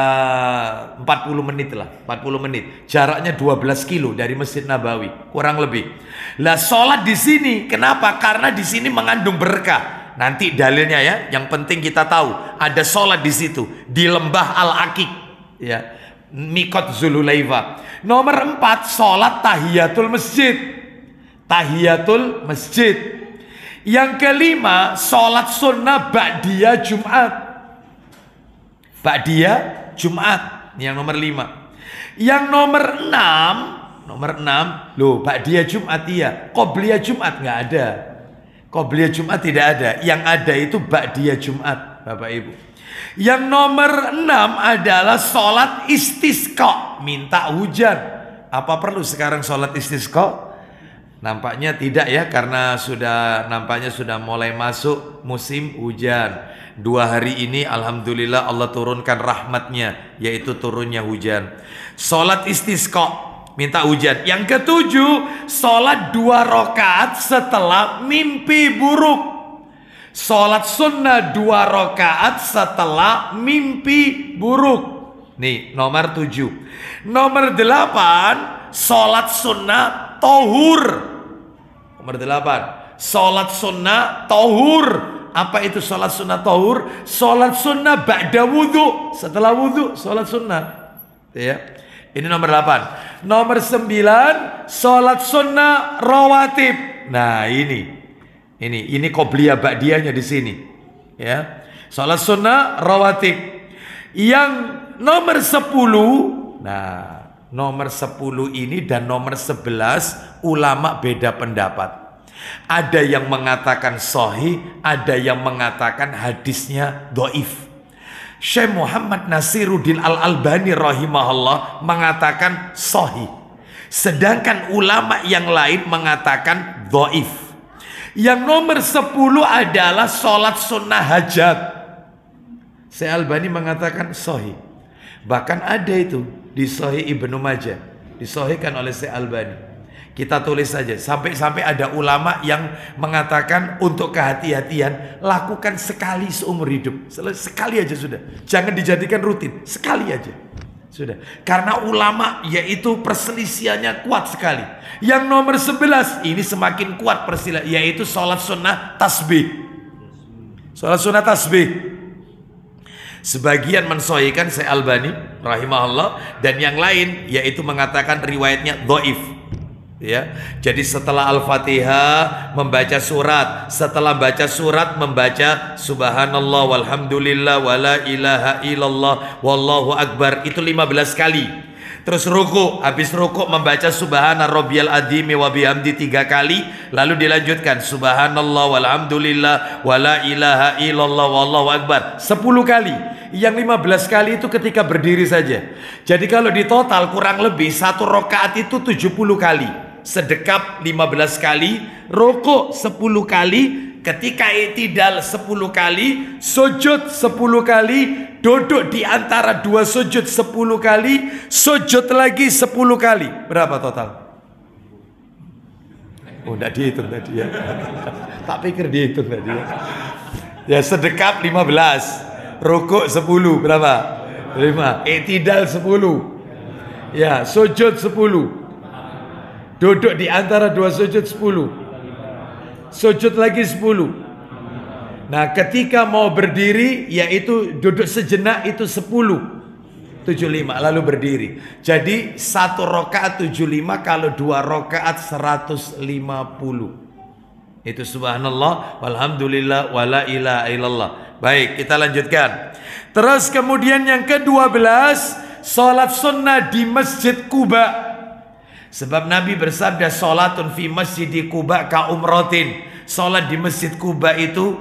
40 menit lah, 40 menit. Jaraknya 12 kilo dari Masjid Nabawi, kurang lebih. Lah sholat di sini, kenapa? Karena di sini mengandung berkah. Nanti dalilnya ya, yang penting kita tahu ada sholat di situ di lembah Al-Aqiq ya, Mikot Zulhulaifah. Nomor 4, sholat tahiyatul masjid. Tahiyatul masjid. Yang kelima, sholat sunnah ba'diyah Jumat. Ba'diyah Jumat. Ini yang nomor 5. Yang nomor 6, loh ba'diyah Jumat iya, qobliyah Jumat nggak ada. Qobliyah Jumat tidak ada. Yang ada itu ba'diyah Jumat, Bapak Ibu. Yang nomor 6 adalah sholat istisqa, minta hujan. Apa perlu sekarang sholat istisqa? Nampaknya tidak ya, karena nampaknya sudah mulai masuk musim hujan. 2 hari ini alhamdulillah Allah turunkan rahmatnya, yaitu turunnya hujan. Sholat istisqa, minta hujan. Yang ketujuh, sholat 2 rakaat setelah mimpi buruk. Sholat sunnah 2 rakaat setelah mimpi buruk. Nih nomor 7. Nomor 8, sholat sunnah tohur. Nomor 8, sholat sunnah tohur. Apa itu sholat sunnah tohur? Sholat sunnah ba'da wudhu. Setelah wudhu sholat sunnah ya. Ini nomor 8. Nomor 9, sholat sunnah rawatib. Nah ini qobliyah ba'diyahnya di sini ya. Sholat sunnah rawatib. Yang nomor 10, nah nomor 10 ini dan nomor 11 ulama beda pendapat. Ada yang mengatakan sahih, ada yang mengatakan hadisnya dhaif. Syekh Muhammad Nasiruddin Al-Albani rahimahullah mengatakan sahih, sedangkan ulama yang lain mengatakan dhaif. Yang nomor 10 adalah sholat sunnah hajat. Syekh Albani mengatakan sahih. Bahkan ada itu di Sahih Ibnu Majah, disahihkan oleh Syekh Albani. Kita tulis saja, sampai ada ulama yang mengatakan untuk kehati-hatian lakukan sekali seumur hidup. Sekali aja sudah, jangan dijadikan rutin, sekali aja sudah. Karena ulama yaitu perselisihannya kuat sekali. Yang nomor 11 ini semakin kuat perselisihan, yaitu sholat sunnah tasbih. Sholat sunnah tasbih. Sebagian mensahihkan Syekh Albani rahimahullah, dan yang lain yaitu mengatakan riwayatnya dhaif. Ya, jadi setelah Al-Fatihah membaca surat, setelah baca surat membaca subhanallah walhamdulillah wala ilaha illallah wallahu akbar, itu 15 kali. Terus ruku, habis ruku membaca subhana rabbiyal adzimi wa bihamdi 3 kali, lalu dilanjutkan subhanallah walhamdulillah wala ilaha illallah wallahu akbar 10 kali. Yang 15 kali itu ketika berdiri saja. Jadi kalau di total kurang lebih 1 rakaat itu 70 kali. Sedekap 15 kali, rukuk 10 kali, ketika i'tidal 10 kali, sujud 10 kali, duduk di antara dua sujud 10 kali, sujud lagi 10 kali. Berapa total? Oh, enggak dihitung tadi ya. Tak pikir dihitung tadi ya. Ya, sedekap 15, rukuk 10, berapa? 5, i'tidal 10. Ya, sujud 10. Duduk di antara dua sujud 10. Sujud lagi 10. Nah, ketika mau berdiri, yaitu duduk sejenak itu 10. 75 lalu berdiri. Jadi 1 rakaat 75, kalau 2 rakaat 150. Itu subhanallah walhamdulillah wala ilaha illallah. Baik, kita lanjutkan. Terus kemudian yang ke-12, salat sunnah di Masjid Quba. Sebab Nabi bersabda, salatun fi masjidi Quba ka umratin. Salat di Masjid Quba itu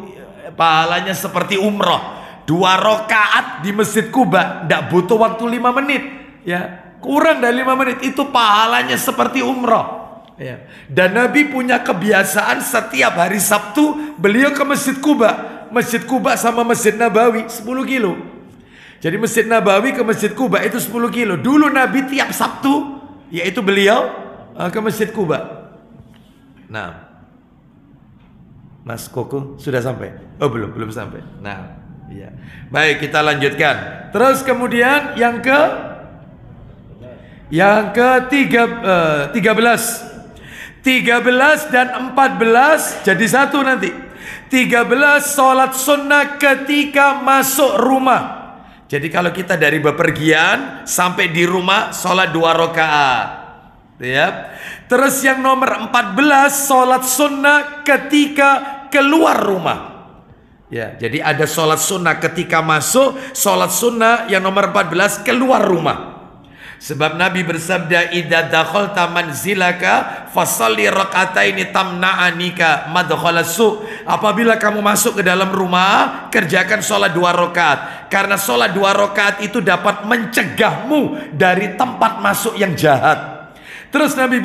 pahalanya seperti umroh. 2 rakaat di Masjid Quba tidak butuh waktu 5 menit, ya, kurang dari 5 menit, itu pahalanya seperti umroh, ya. Dan Nabi punya kebiasaan setiap hari Sabtu beliau ke Masjid Quba. Masjid Quba sama Masjid Nabawi 10 kilo. Jadi Masjid Nabawi ke Masjid Quba itu 10 kilo. Dulu Nabi tiap Sabtu, yaitu beliau ke Masjid Quba. Nah, Mas Koko sudah sampai? Oh, belum sampai. Nah, iya. Baik, kita lanjutkan. Terus kemudian yang ke 13 dan 14 jadi satu nanti. 13 salat sunnah ketika masuk rumah. Jadi kalau kita dari bepergian sampai di rumah salat 2 rakaat. Ya. Terus yang nomor 14 salat sunnah ketika keluar rumah. Ya, jadi ada salat sunnah ketika masuk, salat sunnah yang nomor 14 keluar rumah. Sebab Nabi bersabda, idza dakhalta manzilaka fasalli rak'ataini tamna'anika madkhalas su. Apabila kamu masuk ke dalam rumah, kerjakan salat 2 rakaat. Karena salat 2 rakaat itu dapat mencegahmu dari tempat masuk yang jahat. Terus Nabi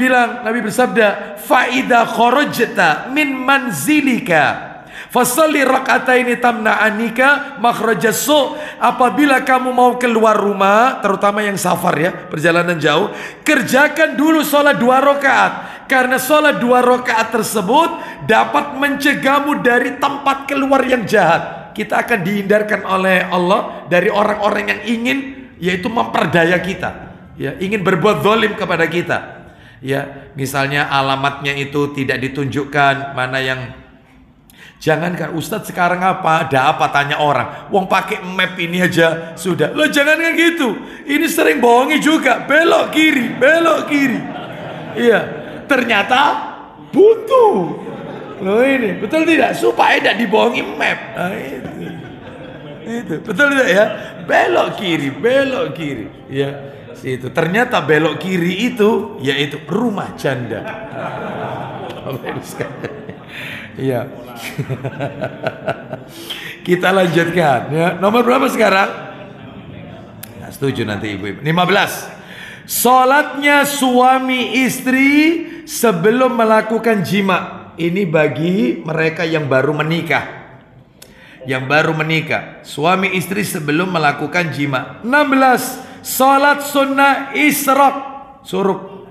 bersabda, fa idza kharajta min manzilika fasalli rak'ataini tamna'anika makhrajas su. Apabila kamu mau keluar rumah, terutama yang safar ya, perjalanan jauh, kerjakan dulu salat 2 rakaat. Karena salat 2 rakaat tersebut dapat mencegahmu dari tempat keluar yang jahat. Kita akan dihindarkan oleh Allah dari orang-orang yang ingin, yaitu memperdaya kita. Ya, ingin berbuat zalim kepada kita. Ya, misalnya alamatnya itu tidak ditunjukkan, mana yang jangankan Ustadz sekarang apa, ada apa tanya orang. Wong pakai map ini aja sudah. Loh, jangankan gitu. Ini sering bohongi juga, belok kiri. Iya, ternyata buntu. Loh ini, betul tidak? Supaya tidak dibohongi map. Nah, itu. Betul tidak ya? Belok kiri. Ya. Itu ternyata belok kiri itu yaitu rumah janda. Iya. Kita lanjutkan ya. Nomor berapa sekarang? Nah, setuju nanti ibu-ibu. 15. Salatnya suami istri sebelum melakukan jima. Ini bagi mereka yang baru menikah. Suami istri sebelum melakukan jima. 16. Salat sunnah isyraq suruk.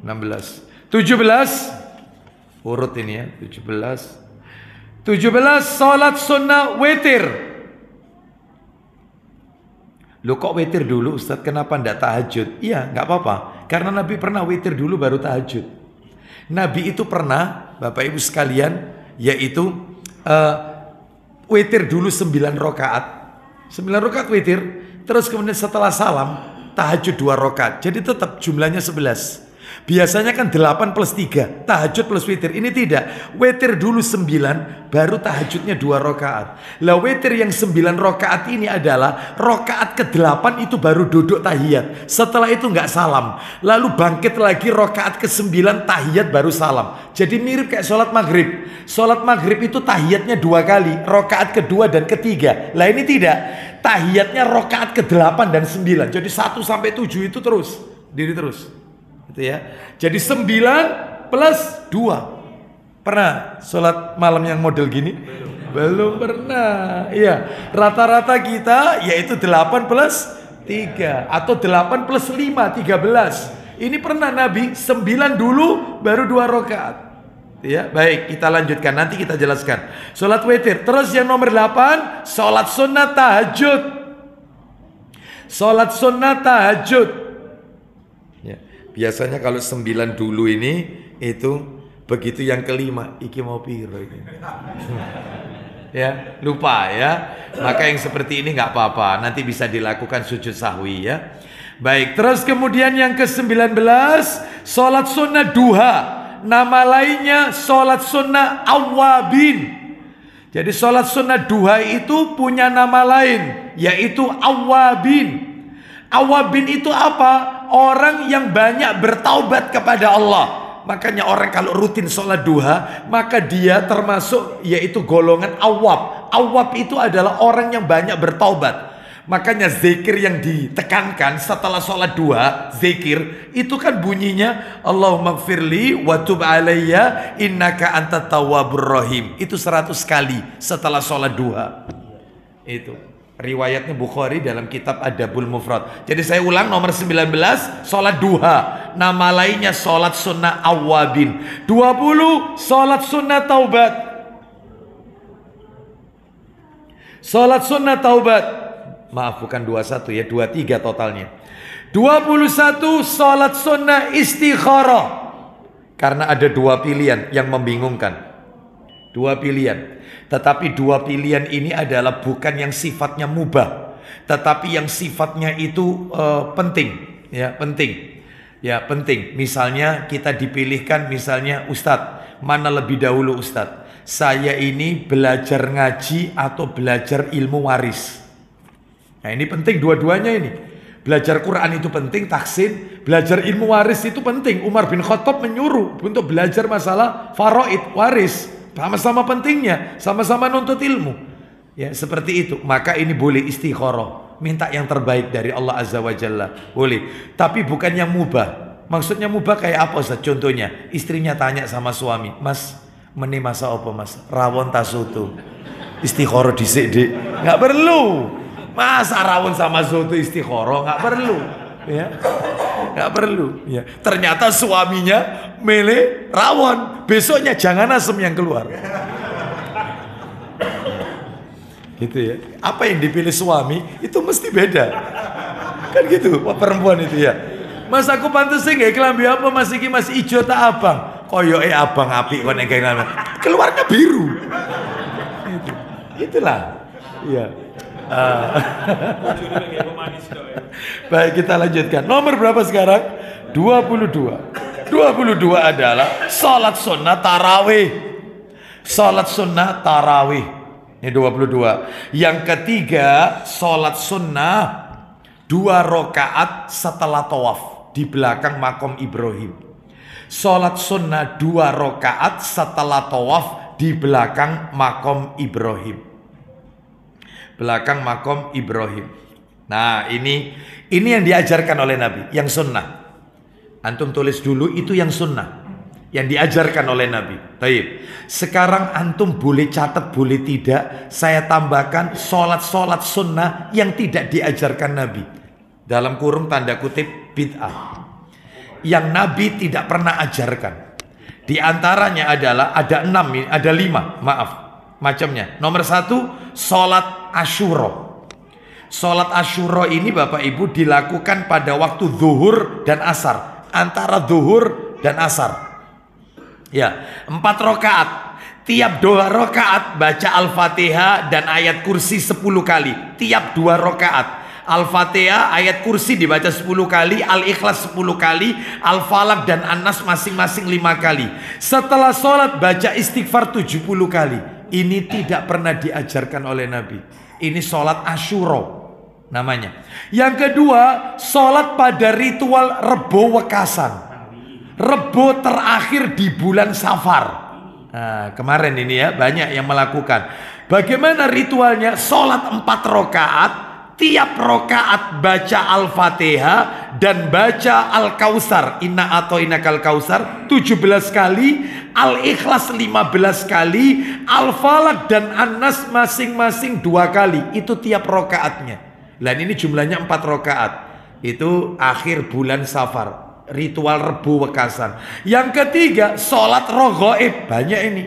16. 17 urut ini ya. 17 salat sunnah witir. Loh, kok witir dulu Ustadz? Kenapa ndak tahajud? Iya, nggak apa-apa. Karena Nabi pernah witir dulu baru tahajud. Nabi itu pernah, Bapak Ibu sekalian, yaitu witir dulu 9 rakaat. 9 rakaat witir. Terus kemudian setelah salam tahajud 2 rakaat. Jadi tetap jumlahnya 11. Biasanya kan 8 plus 3, tahajud plus witir. Ini tidak, witir dulu 9, baru tahajudnya 2 rakaat. Lah witir yang 9 rakaat ini adalah rakaat ke-8 itu baru duduk tahiyat. Setelah itu nggak salam. Lalu bangkit lagi rakaat ke-9 tahiyat baru salam. Jadi mirip kayak sholat maghrib. Sholat maghrib itu tahiyatnya 2 kali, rakaat kedua dan ketiga. Lah ini tidak, tahiyatnya rakaat ke-8 dan 9. Jadi 1 sampai 7 itu terus, diri terus. Gitu ya. Jadi 9 plus 2. Pernah sholat malam yang model gini? Belum pernah. Iya, rata-rata kita yaitu 8 plus 3 atau 8 plus 5, 13. Ini pernah Nabi 9 dulu baru 2 rakaat. Ya, baik, kita lanjutkan, nanti kita jelaskan. Salat witir. Terus yang nomor 8, salat sunnah tahajud. Salat sunnah tahajud. Ya, biasanya kalau 9 dulu ini itu begitu yang kelima iki mau piro ini. Ya, lupa ya. Maka yang seperti ini nggak apa-apa, nanti bisa dilakukan sujud sahwi ya. Baik, terus kemudian yang ke-19, salat sunnah duha. Nama lainnya salat sunnah awabin. Jadi salat sunnah duha itu punya nama lain, yaitu awabin. Awabin itu apa? Orang yang banyak bertaubat kepada Allah. Makanya orang kalau rutin sholat duha, maka dia termasuk yaitu golongan awab. Awab itu adalah orang yang banyak bertaubat. Makanya zikir yang ditekankan setelah sholat duha, zikir itu kan bunyinya Allahumma gfirli wa tub alayya innaka antat tawwabur rahim. Itu 100 kali setelah sholat duha. Itu riwayatnya Bukhari dalam kitab Adabul Mufrad. Jadi saya ulang, nomor 19 sholat duha. Nama lainnya sholat sunnah awabin. 20 sholat sunnah taubat. Sholat sunnah taubat. Maaf, bukan 21 ya, 23 totalnya. 21 sholat sunnah istikharah. Karena ada 2 pilihan yang membingungkan. 2 pilihan. Tetapi 2 pilihan ini adalah bukan yang sifatnya mubah, tetapi yang sifatnya itu penting. Ya, penting. Ya, penting. Misalnya kita dipilihkan, misalnya Ustadz, mana lebih dahulu Ustadz? Saya ini belajar ngaji atau belajar ilmu waris? Nah, ini penting dua-duanya ini. Belajar Quran itu penting, tahsin. Belajar ilmu waris itu penting. Umar bin Khattab menyuruh untuk belajar masalah faraid, waris. Sama-sama pentingnya, sama-sama nuntut ilmu. Ya, seperti itu. Maka ini boleh istikharah, minta yang terbaik dari Allah Azza wa Jalla. Boleh. Tapi bukan yang mubah. Maksudnya mubah kayak apa Ustaz? Contohnya, istrinya tanya sama suami, "Mas, meni masa apa Mas? Rawon tasutu." Istikharah dhisik, Dik. Enggak perlu. Masa rawon sama soto istikharah? Nggak perlu, ya, nggak perlu. Ya. Ternyata suaminya milih rawon, besoknya jangan asem yang keluar. Gitu ya. Apa yang dipilih suami itu mesti beda, kan gitu. Perempuan itu ya. Mas aku pantes sih nggak kelambi apa Mas iki Mas ijo tak abang. Koyoke abang api kok nek keluarnya biru. Gitu. Itulah. Iya. Baik, kita lanjutkan. Nomor berapa sekarang? 22. 22 adalah salat sunnah tarawih. Salat sunnah tarawih. Ini 22. Yang ketiga, salat sunnah 2 rakaat setelah tawaf di belakang makom Ibrahim. Salat sunnah 2 rakaat setelah tawaf di belakang makom Ibrahim. Belakang makom Ibrahim. Nah, ini yang diajarkan oleh Nabi, yang sunnah. Antum tulis dulu itu yang sunnah, yang diajarkan oleh Nabi. Baik. Sekarang antum boleh catat, boleh tidak. Saya tambahkan sholat sunnah yang tidak diajarkan Nabi. Dalam kurung tanda kutip bid'ah. Yang Nabi tidak pernah ajarkan. Di antaranya adalah ada 5, maaf. Macamnya. Nomor 1, sholat Asyura. Sholat Asyura ini Bapak Ibu dilakukan pada waktu zuhur dan asar. Antara zuhur dan asar. Ya, 4 rakaat. Tiap 2 rakaat baca Al-Fatihah dan ayat kursi 10 kali. Tiap 2 rakaat. Al-Fatihah, ayat kursi dibaca 10 kali, Al-Ikhlas 10 kali, Al-Falaq dan An-Nas masing-masing 5 kali. Setelah sholat baca istighfar 70 kali. Ini tidak pernah diajarkan oleh Nabi. Ini sholat Asyura namanya. Yang kedua, sholat pada ritual Rebo Wekasan. Rebo terakhir di bulan Safar. Nah, kemarin ini ya banyak yang melakukan. Bagaimana ritualnya? Sholat 4 rakaat. tiap rokaat baca Al-Fatihah dan baca Al-Kautsar, Inna a'toinakal Kautsar 17 kali, Al-Ikhlas 15 kali, Al-Falaq dan An-Nas masing-masing 2 kali. Itu tiap rokaatnya. Dan ini jumlahnya 4 rokaat. Itu akhir bulan Safar, ritual Rebu Wekasan. Yang ketiga, sholat rogoib. Banyak ini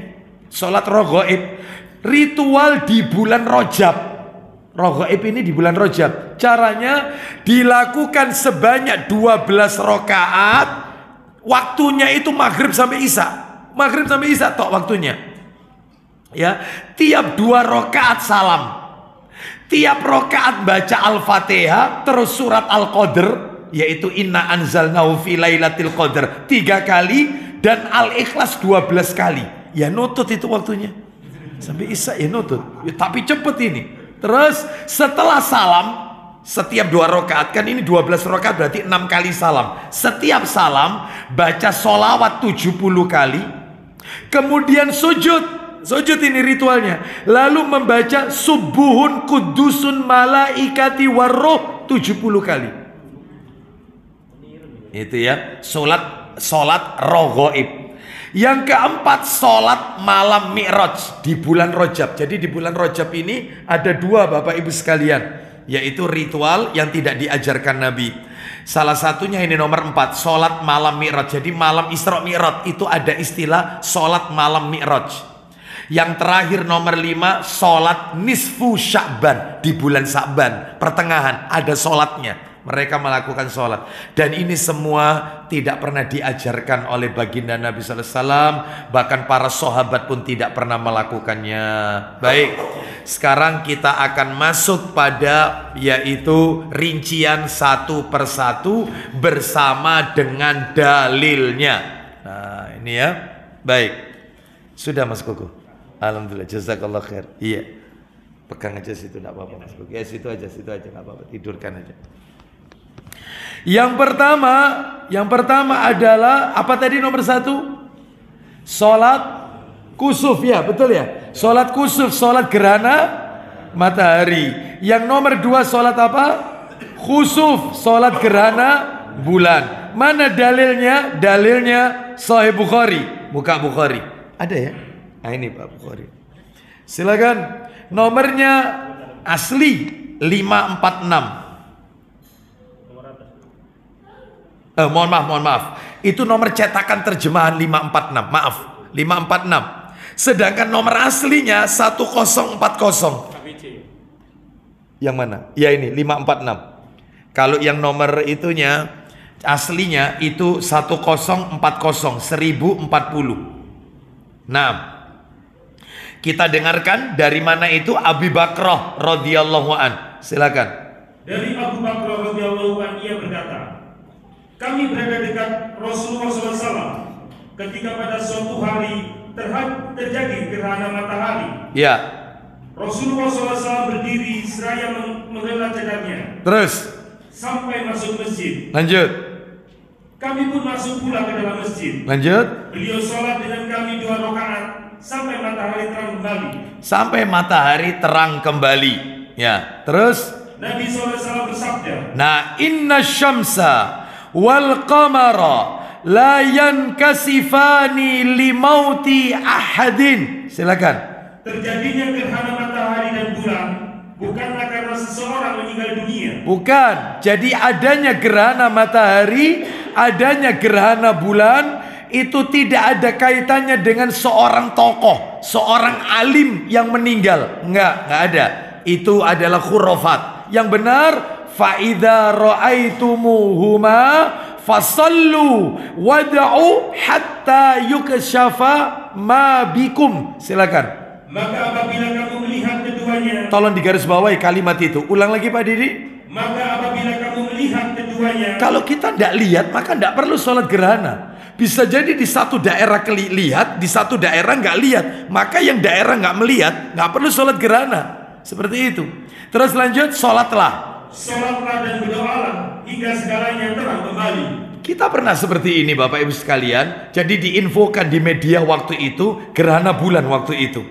sholat rogoib, ritual di bulan Rajab. Rogoib ini di bulan Rajab. Caranya dilakukan sebanyak 12 rokaat. Waktunya itu maghrib sampai isya. Maghrib sampai isya tok waktunya. Ya, tiap 2 rokaat salam. Tiap rokaat baca Al-Fatihah, terus surat Al-Qadr, yaitu Inna anzalnahu fi lailatul qadr 3 kali, dan Al-Ikhlas 12 kali. Ya nutut itu waktunya sampai isya, ya nutut ya, tapi cepet ini. Terus setelah salam, setiap 2 rokaat, kan ini 12 rokaat berarti 6 kali salam. Setiap salam baca sholawat 70 kali, kemudian sujud. Sujud ini ritualnya. Lalu membaca subuhun kudusun malaikati warroh 70 kali. Itu ya, sholat rogoib. Yang keempat, sholat malam Mi'raj di bulan Rajab. Jadi di bulan Rajab ini ada 2 Bapak Ibu sekalian, yaitu ritual yang tidak diajarkan Nabi. Salah satunya ini nomor 4, sholat malam Mi'raj. Jadi malam Isra Mi'raj itu ada istilah sholat malam Mi'raj. Yang terakhir nomor 5, sholat nisfu Sya'ban di bulan Sya'ban pertengahan, ada sholatnya. Mereka melakukan sholat. Dan ini semua tidak pernah diajarkan oleh baginda Nabi SAW. Bahkan para sahabat pun tidak pernah melakukannya. Baik, sekarang kita akan masuk pada yaitu rincian satu persatu bersama dengan dalilnya. Nah ini ya. Baik, sudah Mas Koko? Alhamdulillah, jazakallah khair. Iya, pegang aja situ, tidak apa-apa Mas Koko. Ya situ aja, nggak apa-apa, tidurkan aja. Yang pertama adalah apa tadi nomor 1? Sholat kusuf, ya betul ya. Sholat kusuf, sholat gerhana matahari. Yang nomor 2 sholat apa? Khusuf, sholat gerhana bulan. Mana dalilnya? Dalilnya Sahih Bukhari. Buka Bukhari. Ada ya? Nah ini Pak Bukhari. Silakan. Nomornya asli 546. Mohon maaf. Itu nomor cetakan terjemahan 546. Maaf, 546. Sedangkan nomor aslinya 1040. Yang mana? Ya ini 546. Kalau yang nomor itunya aslinya itu 1040, 1040. Nah, kita dengarkan dari mana itu Abu Bakrah radhiyallahu an. Silakan. Dari Abu Bakrah radhiyallahu an, ia berkata, kami berada dekat Rasulullah SAW ketika pada suatu hari terjadi gerhana matahari. Ya. Rasulullah SAW berdiri seraya menghela cadarnya. Terus sampai masuk masjid. Lanjut. Kami pun masuk pula ke dalam masjid. Lanjut. Beliau sholat dengan kami 2 rakaat sampai matahari terang kembali. Sampai matahari terang kembali. Ya. Terus Nabi SAW bersabda, nah, inna syamsa wal qamara la yankasifani limauti ahadin. Silakan. Terjadinya gerhana matahari dan bulan bukanlah karena seseorang meninggal dunia. Bukan. Jadi adanya gerhana matahari, adanya gerhana bulan itu tidak ada kaitannya dengan seorang tokoh, seorang alim yang meninggal. Enggak ada. Itu adalah khurafat. Yang benar, fa idza ra'aitumuhuma fasallu wad'u hatta yukshafa ma bikum. Silakan. Maka apabila kamu melihat keduanya, tolong digarisbawahi kalimat itu. Ulang lagi Pak Didi. Maka apabila kamu melihat keduanya, kalau kita tidak lihat maka tidak perlu sholat gerhana. Bisa jadi di satu daerah lihat, di satu daerah nggak lihat. Maka yang daerah nggak melihat nggak perlu sholat gerhana. Seperti itu. Terus lanjut, sholatlah dan berdoalah hingga segalanya terang kembali. Kita pernah seperti ini Bapak Ibu sekalian. Jadi diinfokan di media waktu itu gerhana bulan waktu itu.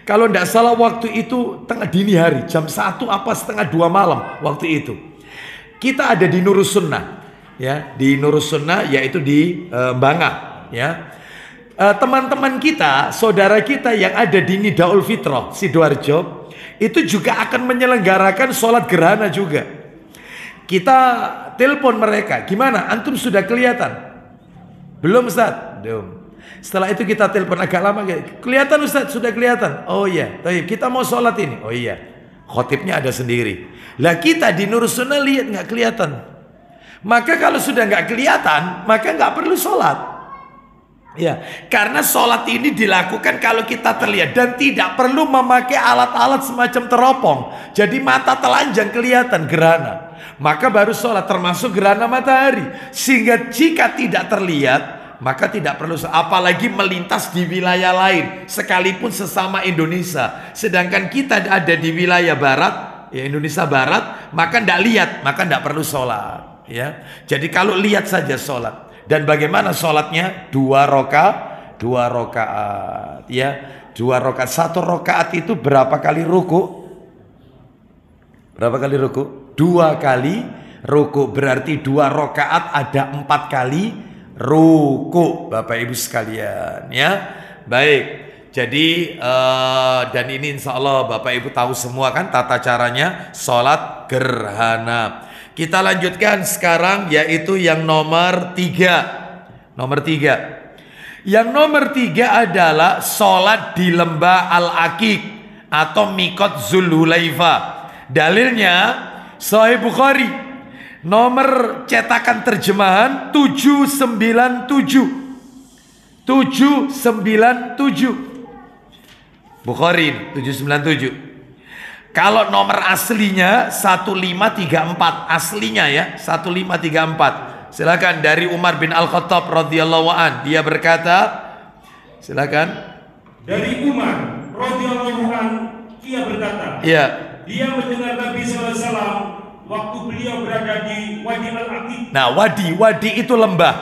Kalau tidak salah waktu itu tengah dini hari, jam 1 apa setengah 2 malam waktu itu. Kita ada di Nurus Sunnah, ya, di Nurus Sunnah, yaitu di Bangah, ya. Teman-teman kita, saudara kita yang ada di Nidaul Fitrah Sidoarjo, itu juga akan menyelenggarakan sholat gerhana juga. Kita telepon mereka, gimana? Antum sudah kelihatan? Belum Ustaz? Belum. Setelah itu kita telepon agak lama, kelihatan Ustaz, sudah kelihatan. Oh iya, kita mau sholat ini. Oh iya, khotibnya ada sendiri. Lah kita di Nurus Sunnah lihat nggak kelihatan. Maka kalau sudah nggak kelihatan, maka nggak perlu sholat. Ya, karena sholat ini dilakukan kalau kita terlihat dan tidak perlu memakai alat-alat semacam teropong. Jadi mata telanjang kelihatan gerhana. Maka baru sholat, termasuk gerhana matahari. Sehingga jika tidak terlihat, maka tidak perlu, apalagi melintas di wilayah lain sekalipun sesama Indonesia. Sedangkan kita ada di wilayah barat, ya Indonesia Barat, maka tidak lihat, maka tidak perlu sholat, ya. Jadi kalau lihat saja sholat. Dan bagaimana sholatnya? 2 rakaat, ya. 2 rakaat. 1 rakaat itu berapa kali ruku? Berapa kali ruku? 2 kali ruku. Berarti 2 rakaat ada 4 kali ruku, Bapak Ibu sekalian, ya. Baik, jadi dan ini insya Allah Bapak Ibu tahu semua kan tata caranya sholat gerhana. Kita lanjutkan sekarang, yaitu yang nomor 3. Nomor 3. Yang nomor 3 adalah sholat di lembah Al-Aqiq atau Mikot Zulhulaifa. Dalilnya Sahih Bukhari, nomor cetakan terjemahan 797. 797. Bukhari 797. Kalau nomor aslinya 1534, aslinya ya 1534. Silakan dari Umar bin Al-Khattab radhiyallahu an, dia berkata, silakan. Dari Umar radhiyallahu an, ia berkata, iya, dia mendengar Nabi SAW waktu beliau berada di Wadi Al-Aqiq. Nah, wadi itu lembah.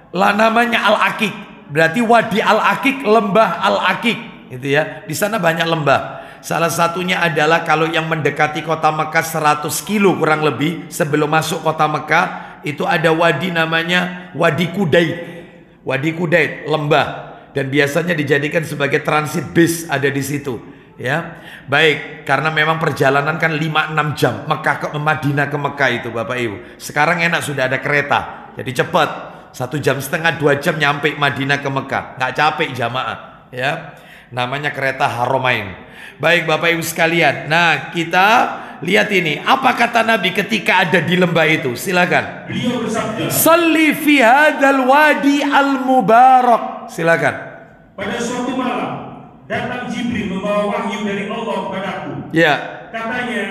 Lah namanya Al-Aqiq. Berarti Wadi Al-Aqiq, lembah Al-Aqiq, gitu ya. Di sana banyak lembah. Salah satunya adalah kalau yang mendekati kota Mekah 100 kilo kurang lebih sebelum masuk kota Mekah, itu ada wadi namanya Wadi Kudait. Wadi Kudait, lembah, dan biasanya dijadikan sebagai transit bis ada di situ, ya. Baik, karena memang perjalanan kan 5-6 jam Mekah ke Madinah ke Mekah itu Bapak Ibu. Sekarang enak, sudah ada kereta. Jadi cepat. 1,5 jam, 2 jam nyampe Madinah ke Mekah. Nggak capek jamaah, ya. Namanya kereta Haramain. Baik Bapak Ibu sekalian. Nah, kita lihat ini. Apa kata Nabi ketika ada di lembah itu? Silakan. Beliau bersabda, "Shalli fi hadzal wadi al-mubarak." Silakan. pada suatu malam datang Jibril membawa wahyu dari Allah kepadaku. Ya. Katanya,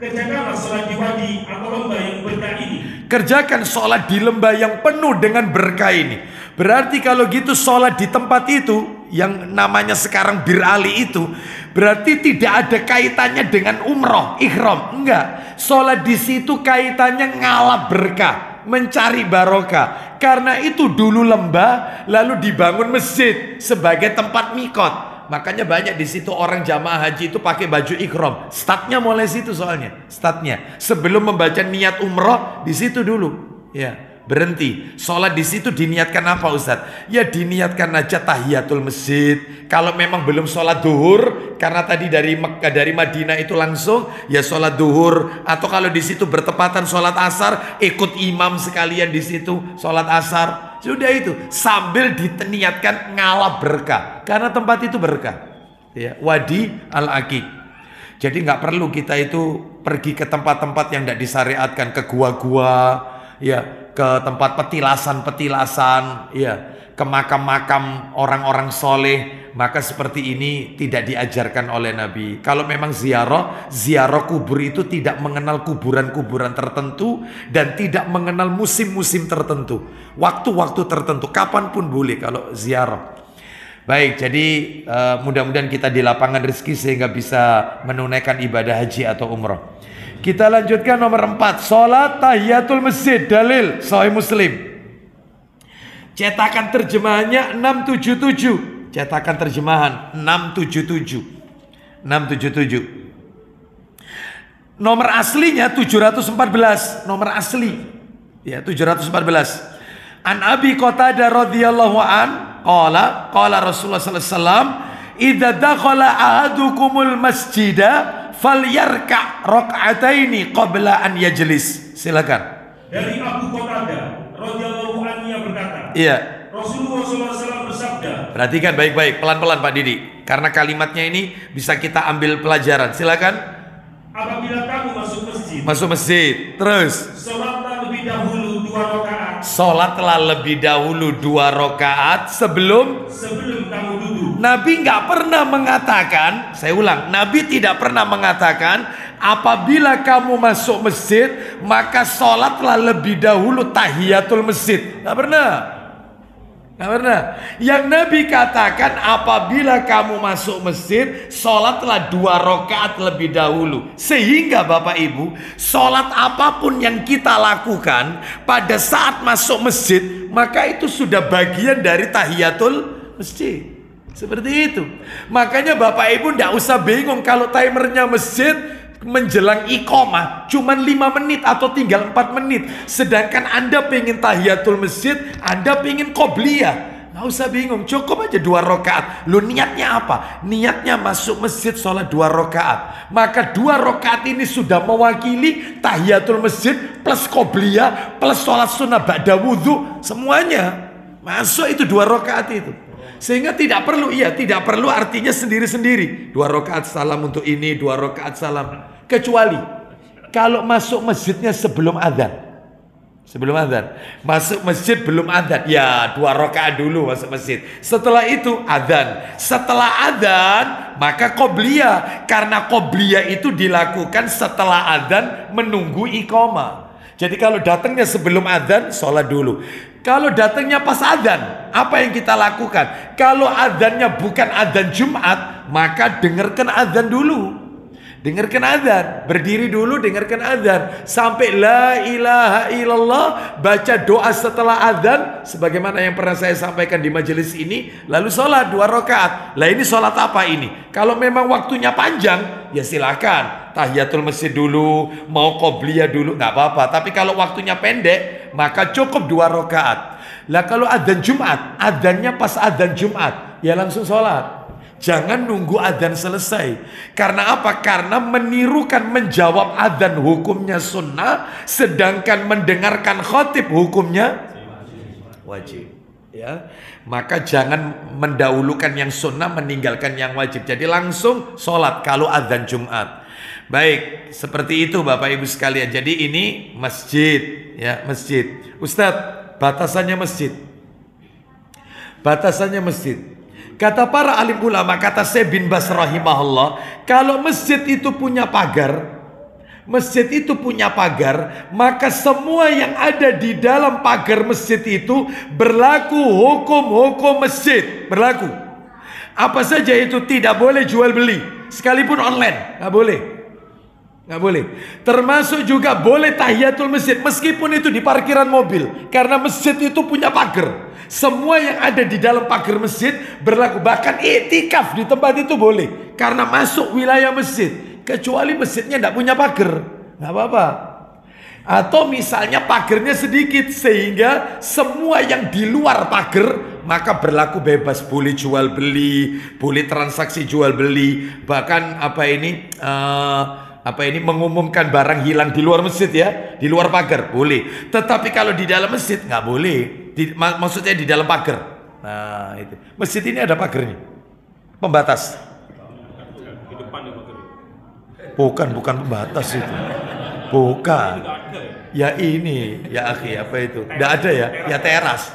kerjakanlah sholat di wadi atau lembah yang berkah ini. Kerjakan sholat di lembah yang penuh dengan berkah ini. Berarti kalau gitu sholat di tempat itu yang namanya sekarang Bir Ali itu berarti tidak ada kaitannya dengan umroh, ihram, enggak. Sholat di situ kaitannya ngalap berkah, mencari barokah. Karena itu dulu lembah lalu dibangun masjid sebagai tempat mikot. Makanya banyak di situ orang jamaah haji itu pakai baju ihram. Startnya mulai situ soalnya. Startnya sebelum membaca niat umroh di situ dulu. Ya. Berhenti. Sholat di situ diniatkan apa Ustaz? Ya diniatkan aja tahiyatul masjid. Kalau memang belum sholat duhur, karena tadi dari Mekah, dari Madinah itu langsung, ya sholat duhur. Atau kalau di situ bertepatan sholat asar, ikut imam sekalian di situ sholat asar. Sudah itu sambil diniatkan ngalap berkah, karena tempat itu berkah. Ya, Wadi Al-Aqiq. Jadi nggak perlu kita itu pergi ke tempat-tempat yang tidak disyariatkan, ke gua-gua, ya, ke tempat petilasan-petilasan, ya, ke makam-makam orang-orang soleh. Maka seperti ini tidak diajarkan oleh Nabi. Kalau memang ziarah kubur itu tidak mengenal kuburan-kuburan tertentu dan tidak mengenal musim-musim tertentu, waktu-waktu tertentu, kapanpun boleh kalau ziarah. Baik, jadi mudah-mudahan kita di lapangan rezeki sehingga bisa menunaikan ibadah haji atau umrah. Kita lanjutkan nomor 4, sholat tahiyatul masjid. Dalil Sahih Muslim, cetakan terjemahannya 677. Cetakan terjemahan 677. 677. Nomor aslinya 714, nomor asli. Ya, 714. An Abi Qatadah radhiyallahu an qala Rasulullah sallallahu alaihi wasallam, "Idza dakhala ahadukumul masjida falyarka' rak'ataini qabla an yajlis." Silakan. Dari Abu Qatadah radhiyallahu anhu yang berkata, Iya. Rasulullah SAW bersabda. Perhatikan baik-baik, pelan-pelan Pak Didi, karena kalimatnya ini bisa kita ambil pelajaran. Silakan. Apabila kamu masuk masjid, terus sholatlah lebih dahulu 2 rakaat. Sholatlah lebih dahulu 2 rakaat sebelum kamu duduk. Nabi nggak pernah mengatakan, saya ulang, Nabi tidak pernah mengatakan apabila kamu masuk masjid maka sholatlah lebih dahulu tahiyatul masjid. Nggak pernah. Nggak pernah. Yang Nabi katakan apabila kamu masuk masjid, sholatlah 2 rakaat lebih dahulu. Sehingga Bapak Ibu, sholat apapun yang kita lakukan pada saat masuk masjid, maka itu sudah bagian dari tahiyatul masjid. Seperti itu. Makanya Bapak Ibu tidak usah bingung kalau timernya masjid menjelang iqomah cuman 5 menit atau tinggal 4 menit. Sedangkan Anda pengen tahiyatul masjid, Anda pengen qobliyah. Nggak usah bingung, cukup aja 2 rakaat. Lu niatnya apa? Niatnya masuk masjid sholat 2 rakaat. Maka 2 rakaat ini sudah mewakili tahiyatul masjid plus qobliyah plus sholat sunnah ba'da wudhu. Semuanya masuk itu 2 rakaat itu. Sehingga tidak perlu artinya sendiri-sendiri. 2 rakaat salam untuk ini, 2 rakaat salam. Kecuali kalau masuk masjidnya sebelum adzan. Sebelum adzan. Masuk masjid belum adzan. Ya 2 rakaat dulu masuk masjid. Setelah itu adzan. Setelah adzan maka qobliyah. Karena qobliyah itu dilakukan setelah adzan menunggu iqamah. Jadi kalau datangnya sebelum adzan, sholat dulu. Kalau datangnya pas adzan, apa yang kita lakukan? Kalau adzannya bukan adzan Jumat, maka dengarkan adzan dulu. Dengarkan adzan, berdiri dulu dengarkan adzan sampai la ilaha illallah, baca doa setelah adzan sebagaimana yang pernah saya sampaikan di majelis ini, lalu sholat 2 rakaat. Lah ini sholat apa ini? Kalau memang waktunya panjang, ya silakan tahiyatul masjid dulu, mau qobliyah dulu nggak apa-apa. Tapi kalau waktunya pendek, maka cukup 2 rakaat. Lah kalau adzan Jumat, adzannya pas adzan Jumat, ya langsung sholat. Jangan nunggu adzan selesai. Karena apa? Karena menirukan menjawab adzan hukumnya sunnah, sedangkan mendengarkan khatib hukumnya wajib. Ya, maka jangan mendahulukan yang sunnah meninggalkan yang wajib. Jadi langsung sholat kalau adzan Jumat. Baik, seperti itu Bapak Ibu sekalian. Jadi ini masjid, ya masjid. Ustadz, batasannya masjid. Batasannya masjid. Kata para alim ulama, kata Syekh bin Baz rahimahullah, kalau masjid itu punya pagar, maka semua yang ada di dalam pagar masjid itu berlaku hukum-hukum masjid, berlaku. Apa saja itu? Tidak boleh jual beli, sekalipun online, nggak boleh. Nggak boleh. Termasuk juga boleh tahiyatul masjid meskipun itu di parkiran mobil, karena masjid itu punya pagar. Semua yang ada di dalam pagar masjid berlaku. Bahkan iktikaf di tempat itu boleh, karena masuk wilayah masjid. Kecuali masjidnya tidak punya pagar, nggak apa-apa. Atau misalnya pagarnya sedikit sehingga semua yang di luar pagar maka berlaku bebas, boleh jual beli, boleh transaksi jual beli, bahkan mengumumkan barang hilang di luar masjid, ya, di luar pagar boleh. Tetapi kalau di dalam masjid nggak boleh. Maksudnya di dalam pagar. Nah itu. Masjid ini ada pagarnya, pembatas. Bukan pembatas itu. Bukan. Ya ini, ya akhi, apa itu? Nggak ada ya? Ya teras.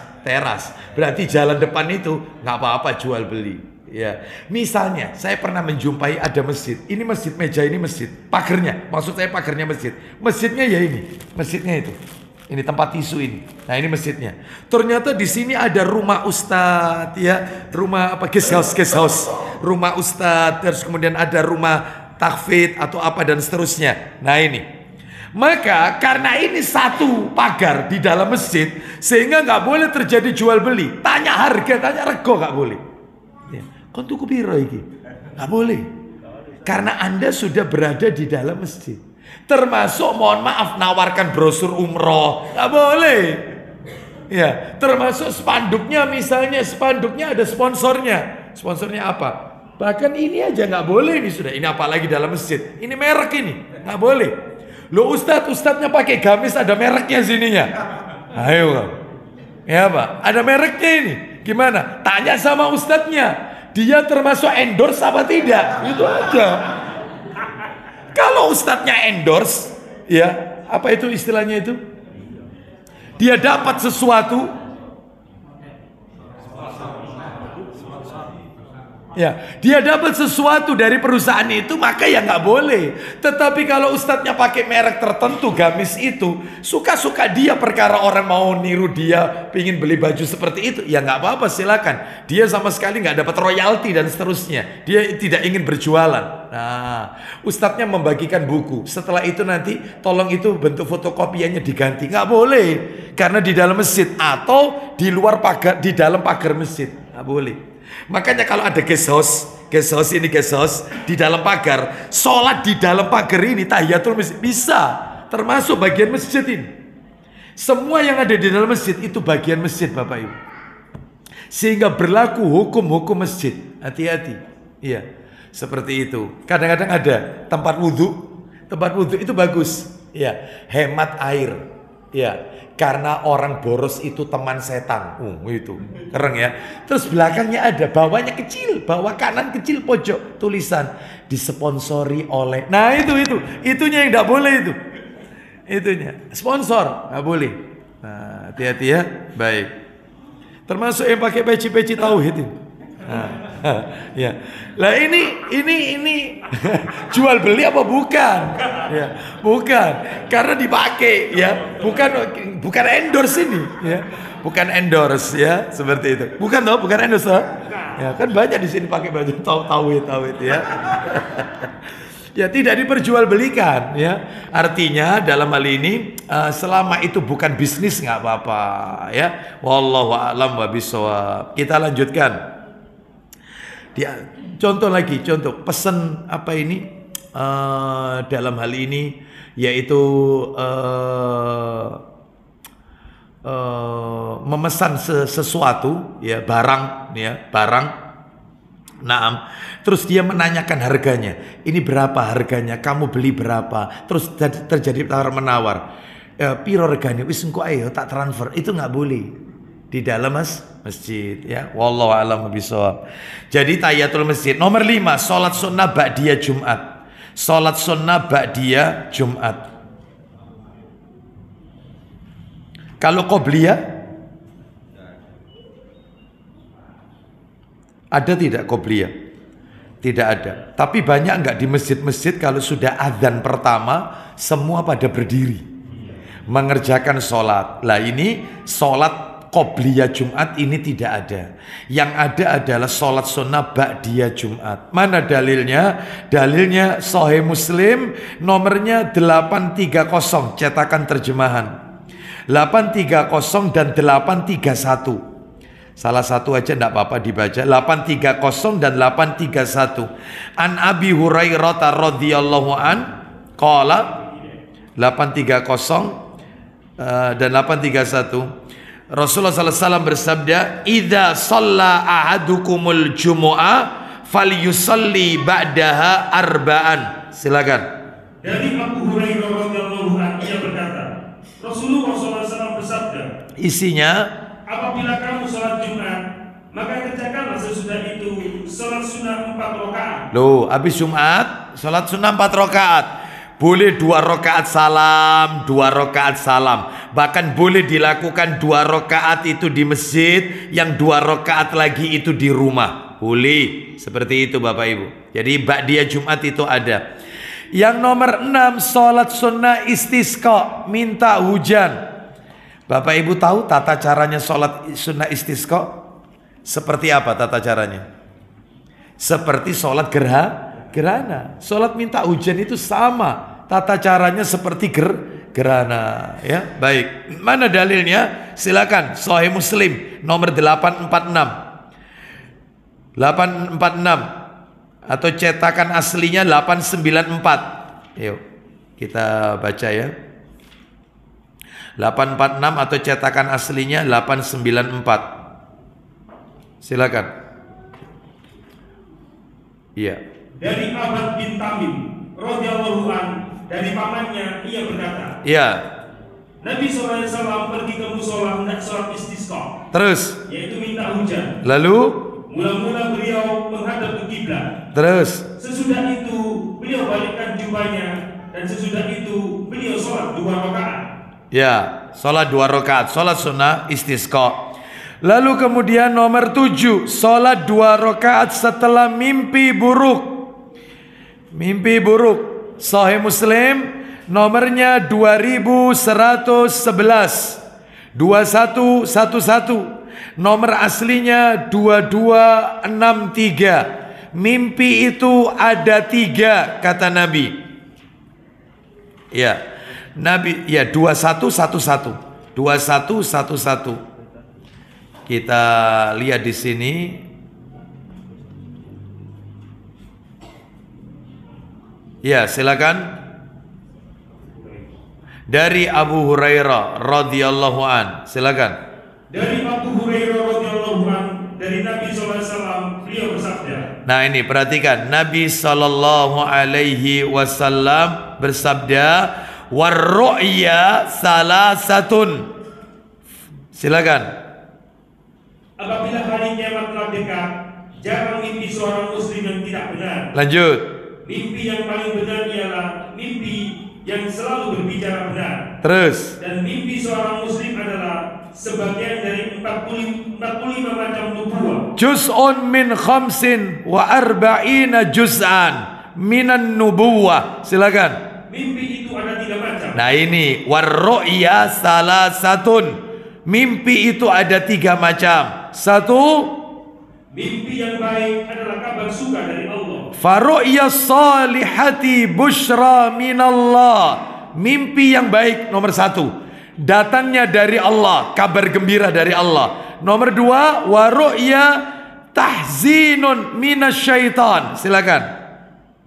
Berarti jalan depan itu nggak apa-apa jual beli. Ya, misalnya saya pernah menjumpai ada masjid. Ini masjid, meja ini masjid. Pagernya, maksud saya pagernya masjid. Masjidnya ya ini, masjidnya itu. Ini tempat tisu ini. Nah ini masjidnya. Ternyata di sini ada rumah ustadz, ya, rumah apa, guest house, rumah ustadz. Terus kemudian ada rumah takfid atau apa dan seterusnya. Nah ini. Maka karena ini satu pagar di dalam masjid, sehingga nggak boleh terjadi jual beli. Tanya harga, tanya rego nggak boleh. Ya. Kon tuku piro iki? Nggak boleh. Karena Anda sudah berada di dalam masjid. Termasuk mohon maaf nawarkan brosur umroh, nggak boleh. Ya, termasuk spanduknya, misalnya spanduknya ada sponsornya. Sponsornya apa? Bahkan ini aja nggak boleh nih sudah. Ini apalagi dalam masjid. Ini merek ini, nggak boleh. Lo ustadznya pakai gamis ada mereknya sininya. Ayo, ya Pak, ada mereknya ini. Gimana? Tanya sama ustadznya. Dia termasuk endorse apa tidak? Itu aja. Kalau ustadznya endorse, ya apa itu istilahnya itu? Dia dapat sesuatu, ya, dia dapat sesuatu dari perusahaan itu, maka ya nggak boleh. Tetapi kalau ustadznya pakai merek tertentu, gamis itu, suka-suka dia perkara orang mau niru dia, pingin beli baju seperti itu, ya nggak apa-apa, silakan. Dia sama sekali nggak dapat royalti dan seterusnya. Dia tidak ingin berjualan. Nah, ustadznya membagikan buku. Setelah itu nanti tolong itu bentuk fotokopiannya diganti. Nggak boleh, karena di dalam masjid atau di luar pagar, di dalam pagar masjid nggak boleh. Makanya kalau ada guest house di dalam pagar, sholat di dalam pagar ini tahiyatul masjid bisa, termasuk bagian masjid ini. Semua yang ada di dalam masjid itu bagian masjid, Bapak Ibu. Sehingga berlaku hukum-hukum masjid. Hati-hati. Iya, seperti itu. Kadang-kadang ada tempat wudhu itu bagus. Iya, hemat air. Iya. Karena orang boros itu teman setan. Itu keren ya. Terus belakangnya ada, bawahnya kecil, bawah kanan kecil pojok tulisan disponsori oleh. Nah itunya yang tidak boleh itu. Itunya sponsor nggak boleh. Nah, hati-hati ya. Baik. Termasuk yang pakai peci-peci tauhid ini. Ya. Lah ini jual beli apa bukan? Ya, bukan. Karena dipakai ya, bukan endorse ini ya. Bukan endorse ya, seperti itu. Bukan endorse. Ya, kan banyak di sini pakai baju tauhid ya. Ya, tidak diperjualbelikan ya. Artinya dalam hal ini selama itu bukan bisnis nggak apa-apa ya. Wallahu a'lam wa bishawab. Kita lanjutkan. Contoh pesan apa ini dalam hal ini yaitu memesan sesuatu ya, barang. Naam. Terus dia menanyakan harganya. Ini berapa harganya? Kamu beli berapa? Terus terjadi tawar menawar. Piro regane? Wis engko ayo tak transfer. Itu nggak boleh di dalam masjid ya. Wallahu a'lam bishawab. Jadi tahiyatul masjid. Nomor 5, salat sunnah ba'diyah Jumat. Salat sunnah ba'diyah Jumat. Kalau qobliyah ada tidak qobliyah? Tidak ada. Tapi banyak enggak di masjid-masjid kalau sudah azan pertama semua pada berdiri mengerjakan sholat. Lah ini sholat qobliyah Jumat ini tidak ada. Yang ada adalah sholat sunnah ba'diyah Jumat. Mana dalilnya? Dalilnya Sahih Muslim nomornya 830 cetakan terjemahan. 830 dan 831. Salah satu aja enggak apa-apa dibaca. 830 dan 831. An Abi Hurairah radhiyallahu an qala 830 dan 831. Rasulullah SAW bersabda, "Idza shalla ahadukumul jumu'ah falyusalli ba'daha arba'an." Silakan. Dari Abu Hurairah radhiyallahu anhu ia berkata, Rasulullah SAW bersabda, isinya, apabila kamu sholat Jumat, maka kerjakanlah sesudah itu sholat sunnah 4 rakaat. Loh, habis Jumat sholat sunnah 4 rakaat. Boleh 2 rakaat salam, 2 rakaat salam. Bahkan boleh dilakukan 2 rakaat itu di masjid, yang 2 rakaat lagi itu di rumah. Boleh, seperti itu Bapak Ibu. Jadi ba'diyah Jumat itu ada. Yang nomor 6, sholat sunnah istisqa, minta hujan. Bapak Ibu tahu tata caranya sholat sunnah istisqa? Seperti apa tata caranya? Seperti sholat gerhana. Sholat minta hujan itu sama. Tata caranya seperti gerhana. Ya, baik. Mana dalilnya? Silakan. Sahih Muslim nomor 846. 846. atau cetakan aslinya 894. Yuk kita baca ya. 846 atau cetakan aslinya 894. Silakan. Iya. Dari Abad bin Tamim radhiyallahu an, dari pamannya ia berkata, Iya. Nabi SAW pergi ke musola hendak sholat istisqa, Terus. yaitu minta hujan. Lalu. Mula-mula beliau menghadap ke kiblat. Terus. Sesudah itu beliau balikkan jubahnya, dan sesudah itu beliau sholat 2 rakaat. Ya, sholat 2 rakaat, sholat sunnah istisqa. Lalu kemudian nomor 7, sholat 2 rakaat setelah mimpi buruk. Mimpi buruk, Sahih Muslim nomornya 2111 2111. Nomor aslinya 2263. Mimpi itu ada 3 kata Nabi. Ya, Nabi ya 2111. 2111. Kita lihat di sini. Ya, silakan. Dari Abu Hurairah radhiyallahu an. Silakan. Dari Abu Hurairah radhiyallahu an, dari Nabi SAW, beliau bersabda. Nah ini perhatikan, Nabi sallallahu alaihi wasallam bersabda, warru'ya salasatun. Silakan. Apabila hari kiamat telah dekat, jarang mimpi seorang muslim yang tidak benar. Lanjut. Mimpi yang paling benar ialah mimpi yang selalu berbicara benar. Terus. Dan mimpi seorang muslim adalah sebagian dari 45 macam nubuwah. Juz'un min khamsin wa arba'ina juz'an minan nubuwah. Silakan. Mimpi itu ada 3 macam. Nah ini warru'ya salasatun. Mimpi itu ada 3 macam. 1, mimpi yang baik adalah kabar suka dari Allah. faru'ya salihati bushra minallah. Mimpi yang baik nomor 1, datangnya dari Allah, kabar gembira dari Allah. Nomor 2, waru'ya tahzinun minasyaitan. Silakan.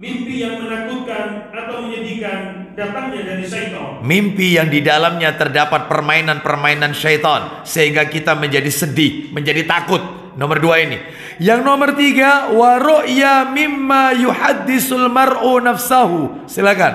Mimpi yang menakutkan atau menyedihkan datangnya dari syaitan. Mimpi yang di dalamnya terdapat permainan-permainan syaitan sehingga kita menjadi sedih, menjadi takut. Nomor 2 ini. Yang nomor 3, wa ru'ya mimma yuhaddisul mar'u nafsahu. Silakan.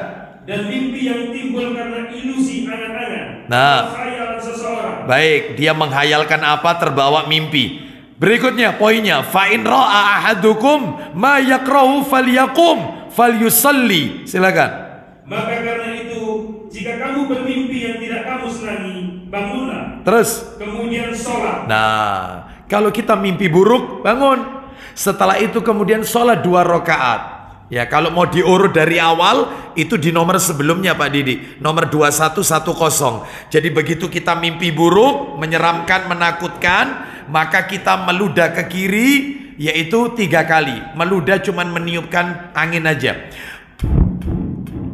Dan mimpi yang timbul karena ilusi angan-angan. Nah, Khayalan seseorang. baik, dia menghayalkan apa terbawa mimpi. Berikutnya poinnya, fa in ra'a ahadukum ma yakrahu falyaqum falyusalli. Silakan. Maka karena itu, jika kamu bermimpi yang tidak kamu senangi, bangunlah. Terus. Kemudian sholat. Nah, kalau kita mimpi buruk, bangun. Setelah itu kemudian sholat 2 rakaat. Ya, kalau mau diurut dari awal, itu di nomor sebelumnya Pak Didi. Nomor 2110. Jadi begitu kita mimpi buruk, menyeramkan, menakutkan, maka kita meludah ke kiri, yaitu 3 kali. Meludah cuman meniupkan angin aja.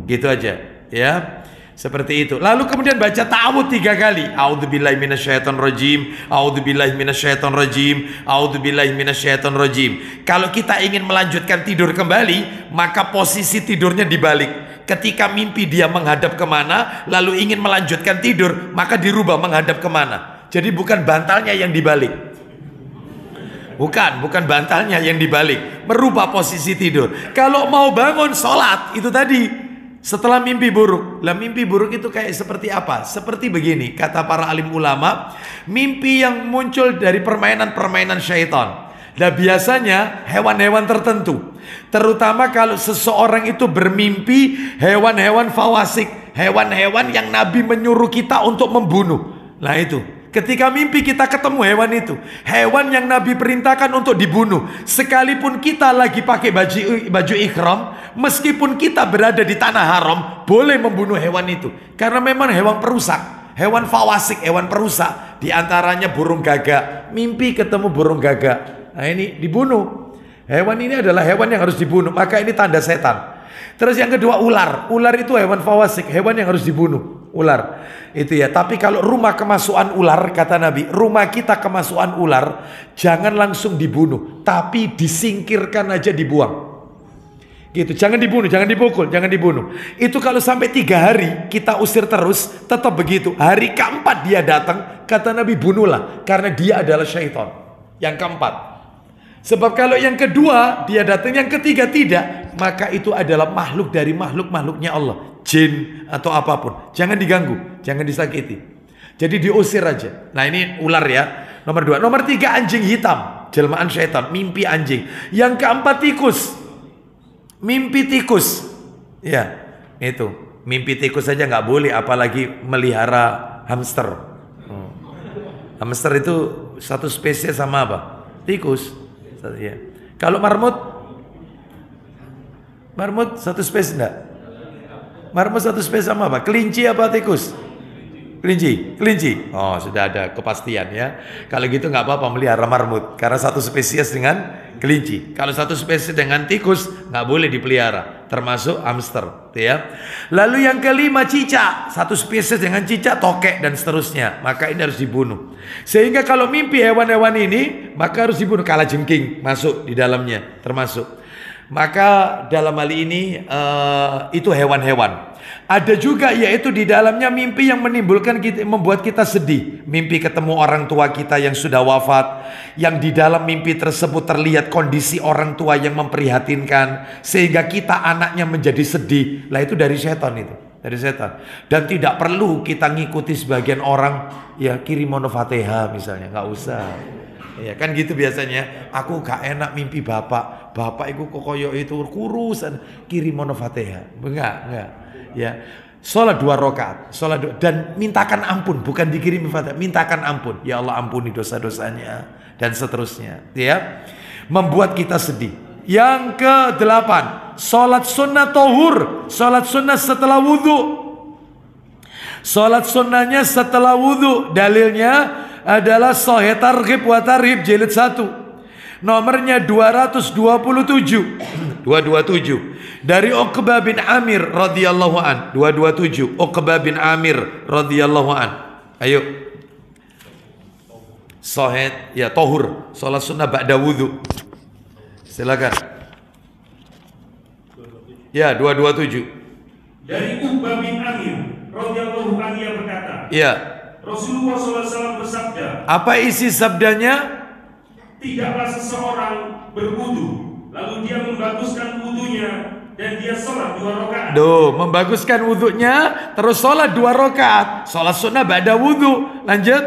Gitu aja, ya. Seperti itu. Lalu kemudian baca ta'awudz 3 kali. A'udzubillahi minasyaitonirrajim, a'udzubillahi minasyaitonirrajim, a'udzubillahi minasyaitonirrajim. Kalau kita ingin melanjutkan tidur kembali, maka posisi tidurnya dibalik. Ketika mimpi dia menghadap kemana, lalu ingin melanjutkan tidur, maka dirubah menghadap kemana. Jadi bukan bantalnya yang dibalik. Bukan bantalnya yang dibalik. Merubah posisi tidur. Kalau mau bangun sholat, itu tadi. Setelah mimpi buruk. Lah mimpi buruk itu kayak seperti apa? Seperti begini, kata para alim ulama, mimpi yang muncul dari permainan-permainan syaitan. Nah biasanya hewan-hewan tertentu, terutama kalau seseorang itu bermimpi hewan-hewan fawasik, hewan-hewan yang Nabi menyuruh kita untuk membunuh. Nah itu, ketika mimpi kita ketemu hewan itu, hewan yang Nabi perintahkan untuk dibunuh, sekalipun kita lagi pakai baju ihram, meskipun kita berada di tanah haram, boleh membunuh hewan itu, karena memang hewan perusak, hewan fawasik, hewan perusak. Di antaranya burung gagak. Mimpi ketemu burung gagak, nah ini dibunuh. Hewan ini adalah hewan yang harus dibunuh, maka ini tanda setan. Terus yang kedua ular. Ular itu hewan fawasik, hewan yang harus dibunuh. Ular itu ya. Tapi kalau rumah kemasukan ular, kata Nabi, rumah kita kemasukan ular, jangan langsung dibunuh, tapi disingkirkan aja, dibuang. Gitu, jangan dibunuh, jangan dipukul, jangan dibunuh. Itu kalau sampai 3 hari kita usir terus, tetap begitu. Hari keempat dia datang, kata Nabi, bunuhlah, karena dia adalah syaitan. Yang keempat. Sebab kalau yang kedua dia datang, yang ketiga tidak, maka itu adalah makhluk dari makhluknya Allah, jin atau apapun. Jangan diganggu, jangan disakiti. Jadi diusir aja. Nah ini ular ya. Nomor 2. Nomor 3 anjing hitam, jelmaan syaitan, mimpi anjing. Yang keempat tikus. Mimpi tikus, ya itu mimpi tikus saja nggak boleh, apalagi melihara hamster. Hamster itu satu spesies sama apa? Tikus. Ya. Kalau marmut satu spesies enggak? Marmut satu spesies sama apa? Kelinci apa tikus? Kelinci. Oh sudah ada kepastian ya. Kalau gitu nggak apa-apa melihara marmut, karena satu spesies dengan kelinci. Kalau satu spesies dengan tikus nggak boleh dipelihara, termasuk hamster, ya. Lalu yang kelima cicak, satu spesies dengan cicak, tokek dan seterusnya. Maka ini harus dibunuh. Sehingga kalau mimpi hewan-hewan ini, maka harus dibunuh. Kalajengking masuk di dalamnya, termasuk. Maka dalam hal ini itu hewan-hewan. Ada juga yaitu di dalamnya mimpi yang menimbulkan kita, membuat kita sedih. Mimpi ketemu orang tua kita yang sudah wafat, yang di dalam mimpi tersebut terlihat kondisi orang tua yang memprihatinkan, sehingga kita anaknya menjadi sedih. Lah itu dari setan itu, dari setan. Dan tidak perlu kita ngikuti sebagian orang, ya kirim monofatihah misalnya, nggak usah. Ya kan gitu biasanya. Aku gak enak mimpi bapak itu kok koyo itu kurusan, kirim monofatihah. Enggak. Ya, sholat 2 rakaat, dan mintakan ampun, bukan dikirim fatihah, mintakan ampun. Ya Allah ampuni dosa-dosanya dan seterusnya. Ya, membuat kita sedih. Yang ke-8, sholat sunnah tohur, sholat sunnah setelah wudhu. Sholat sunnahnya setelah wudhu, dalilnya adalah Sahih Targhib wa Tarhib jilid 1. Nomornya 227. 227 dari Uqbah bin Amir radhiyallahu an. 227 Uqbah bin Amir radhiyallahu an. Ayo. Sahih ya tahur, salat sunnah ba'da wudu. Silakan. Ya, 227. Dari Uqbah bin Amir radhiyallahu an, ia berkata, ya, Rasulullah SAW bersabda. Apa isi sabdanya? Tidaklah seseorang berwudu lalu dia membaguskan wudunya dan dia sholat 2 rakaat. Membaguskan wudunya terus sholat 2 rakaat. Sholat sunnah ba'da wudu. Lanjut.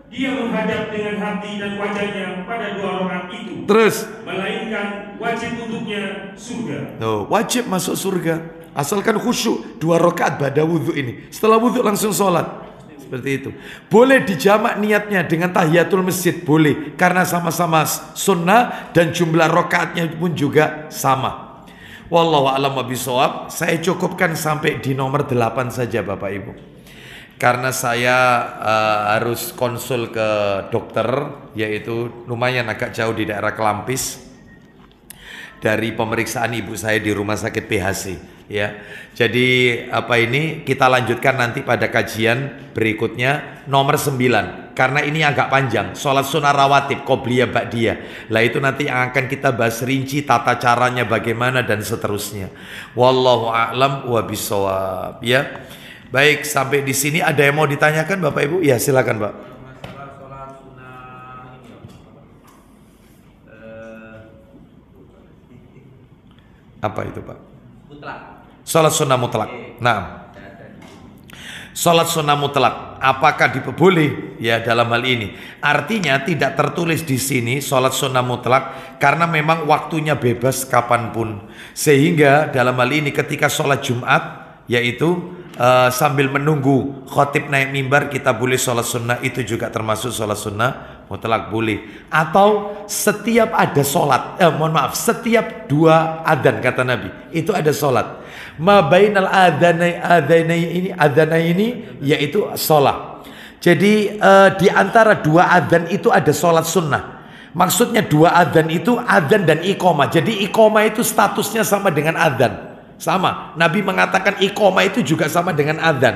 Dia menghadap dengan hati dan wajahnya pada 2 rakaat itu. Terus. Melainkan wajib untuknya surga. Wajib masuk surga. Asalkan khusyuk 2 rakaat ba'da wudu ini. Setelah wudu langsung sholat. Seperti itu. Boleh dijamak niatnya dengan tahiyatul masjid, boleh, karena sama-sama sunnah dan jumlah rakaatnya pun juga sama. Wallahu a'lam bishawab. Saya cukupkan sampai di nomor 8 saja Bapak Ibu, karena saya harus konsul ke dokter, yaitu lumayan agak jauh di daerah Kelampis, dari pemeriksaan ibu saya di rumah sakit PHC. Ya, jadi kita lanjutkan nanti pada kajian berikutnya nomor 9, karena ini agak panjang. Sholat sunnah rawatib, qobliyah, ba'diyah. Lah itu nanti yang akan kita bahas rinci tata caranya bagaimana dan seterusnya. Wallahu a'lam wa bishawab. Ya, baik, sampai di sini ada yang mau ditanyakan Bapak Ibu? Ya silakan Pak. Masalah sholat sunnah Apa itu Pak? mutlak. Salat sunnah mutlak. Nah, salat sunnah mutlak, apakah diperboleh? Ya dalam hal ini, artinya tidak tertulis di sini salat sunnah mutlak, karena memang waktunya bebas kapanpun. Sehingga dalam hal ini ketika sholat Jumat, yaitu sambil menunggu khotib naik mimbar, kita boleh sholat sunnah, itu juga termasuk sholat sunnah mutlak, boleh. Atau setiap ada sholat, setiap 2 adzan kata Nabi, itu ada sholat. Ma bainal adzanai ini yaitu sholat. Jadi di antara 2 adzan itu ada sholat sunnah. Maksudnya 2 adzan itu adzan dan iqamah. Jadi iqamah itu statusnya sama dengan adzan. Sama. Nabi mengatakan iqamah itu juga sama dengan adzan.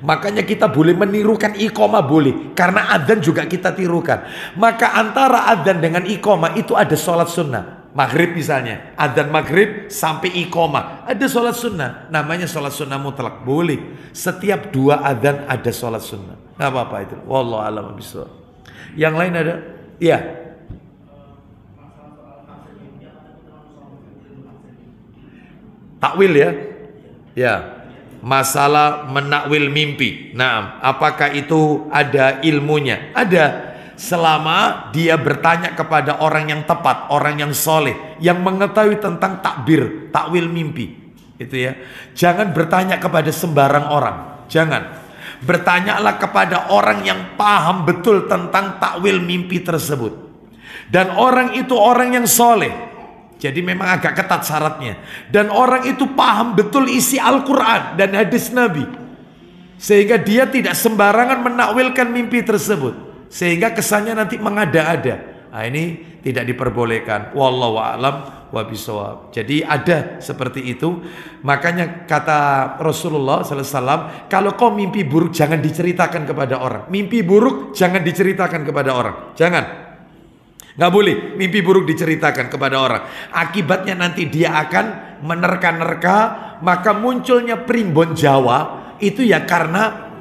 Makanya kita boleh menirukan iqamah, boleh, karena adzan juga kita tirukan. Maka antara adzan dengan iqamah itu ada sholat sunnah. maghrib misalnya, adzan maghrib sampai iqomah, ada sholat sunnah, namanya sholat sunnah mutlak, boleh. Setiap 2 adzan ada sholat sunnah, nggak apa-apa itu. Wallahu a'lam bishawab. Yang lain ada? Iya. Takwil ya? Ya. Masalah menakwil mimpi. Nah, apakah itu ada ilmunya? Ada. Selama dia bertanya kepada orang yang tepat, orang yang soleh, yang mengetahui tentang takbir, takwil mimpi, itu ya. Jangan bertanya kepada sembarang orang, jangan. Bertanyalah kepada orang yang paham betul tentang takwil mimpi tersebut, dan orang itu orang yang soleh. Jadi memang agak ketat syaratnya, dan orang itu paham betul isi Al-Quran dan hadis Nabi, sehingga dia tidak sembarangan menakwilkan mimpi tersebut, sehingga kesannya nanti mengada-ada. Nah, ini tidak diperbolehkan. Wallahu a'lam wa bishawab. Jadi ada seperti itu. Makanya kata Rasulullah SAW, kalau kau mimpi buruk jangan diceritakan kepada orang. Mimpi buruk jangan diceritakan kepada orang. Jangan. Nggak boleh mimpi buruk diceritakan kepada orang. Akibatnya nanti dia akan menerka-nerka. Maka munculnya primbon Jawa itu ya karena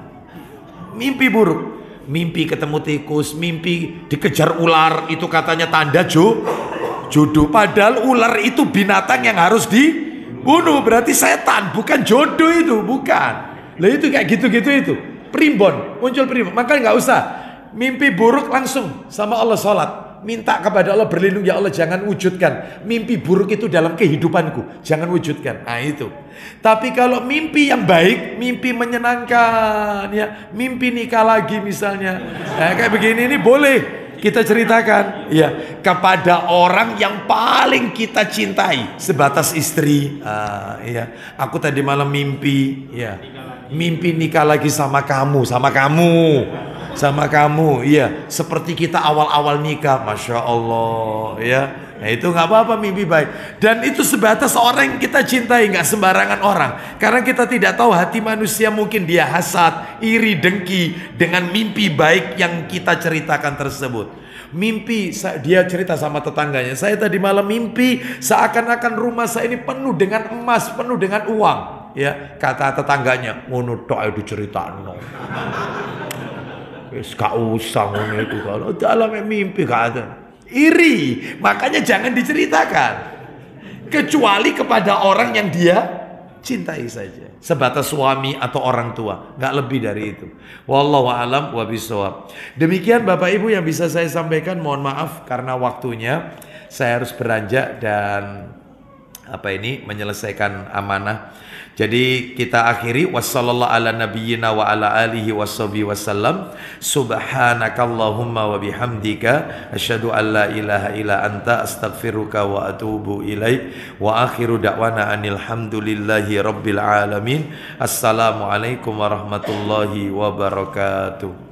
mimpi buruk. Mimpi ketemu tikus, mimpi dikejar ular, itu katanya tanda jodoh. Padahal ular itu binatang yang harus dibunuh, berarti setan, bukan jodoh itu, bukan. Lah itu kayak gitu-gitu itu, primbon, muncul primbon. Maka nggak usah mimpi buruk, langsung sama Allah sholat, minta kepada Allah berlindung, ya Allah jangan wujudkan mimpi buruk itu dalam kehidupanku, jangan wujudkan. Nah itu. Tapi kalau mimpi yang baik, mimpi menyenangkan, ya, mimpi nikah lagi misalnya, kayak begini ini boleh kita ceritakan, ya, kepada orang yang paling kita cintai, sebatas istri. Ya, aku tadi malam mimpi, ya, mimpi nikah lagi sama kamu, iya, seperti kita awal-awal nikah, masya Allah, ya. Nah itu nggak apa-apa mimpi baik, dan itu sebatas orang yang kita cintai, nggak sembarangan orang, karena kita tidak tahu hati manusia, mungkin dia hasad, iri, dengki dengan mimpi baik yang kita ceritakan tersebut. Mimpi dia cerita sama tetangganya, saya tadi malam mimpi seakan-akan rumah saya ini penuh dengan emas, penuh dengan uang, ya. Kata tetangganya, ngono tok ae diceritakno. Wis gak usah ngono itu, kalau dalam mimpi gak ada. Iri, makanya jangan diceritakan kecuali kepada orang yang dia cintai saja, sebatas suami atau orang tua, nggak lebih dari itu. Wallahu a'lam wa bishawab. Demikian Bapak Ibu yang bisa saya sampaikan. Mohon maaf karena waktunya saya harus beranjak dan menyelesaikan amanah. Jadi kita akhiri, wassallallahu ala nabiyyina wa ala alihi washabihi wasallam. Subhanakallahumma wa bihamdika asyhadu an la ilaha illa anta astaghfiruka wa atubu ilaik. Wa akhiru da'wana anil hamdulillahi rabbil alamin. Assalamualaikum warahmatullahi wabarakatuh.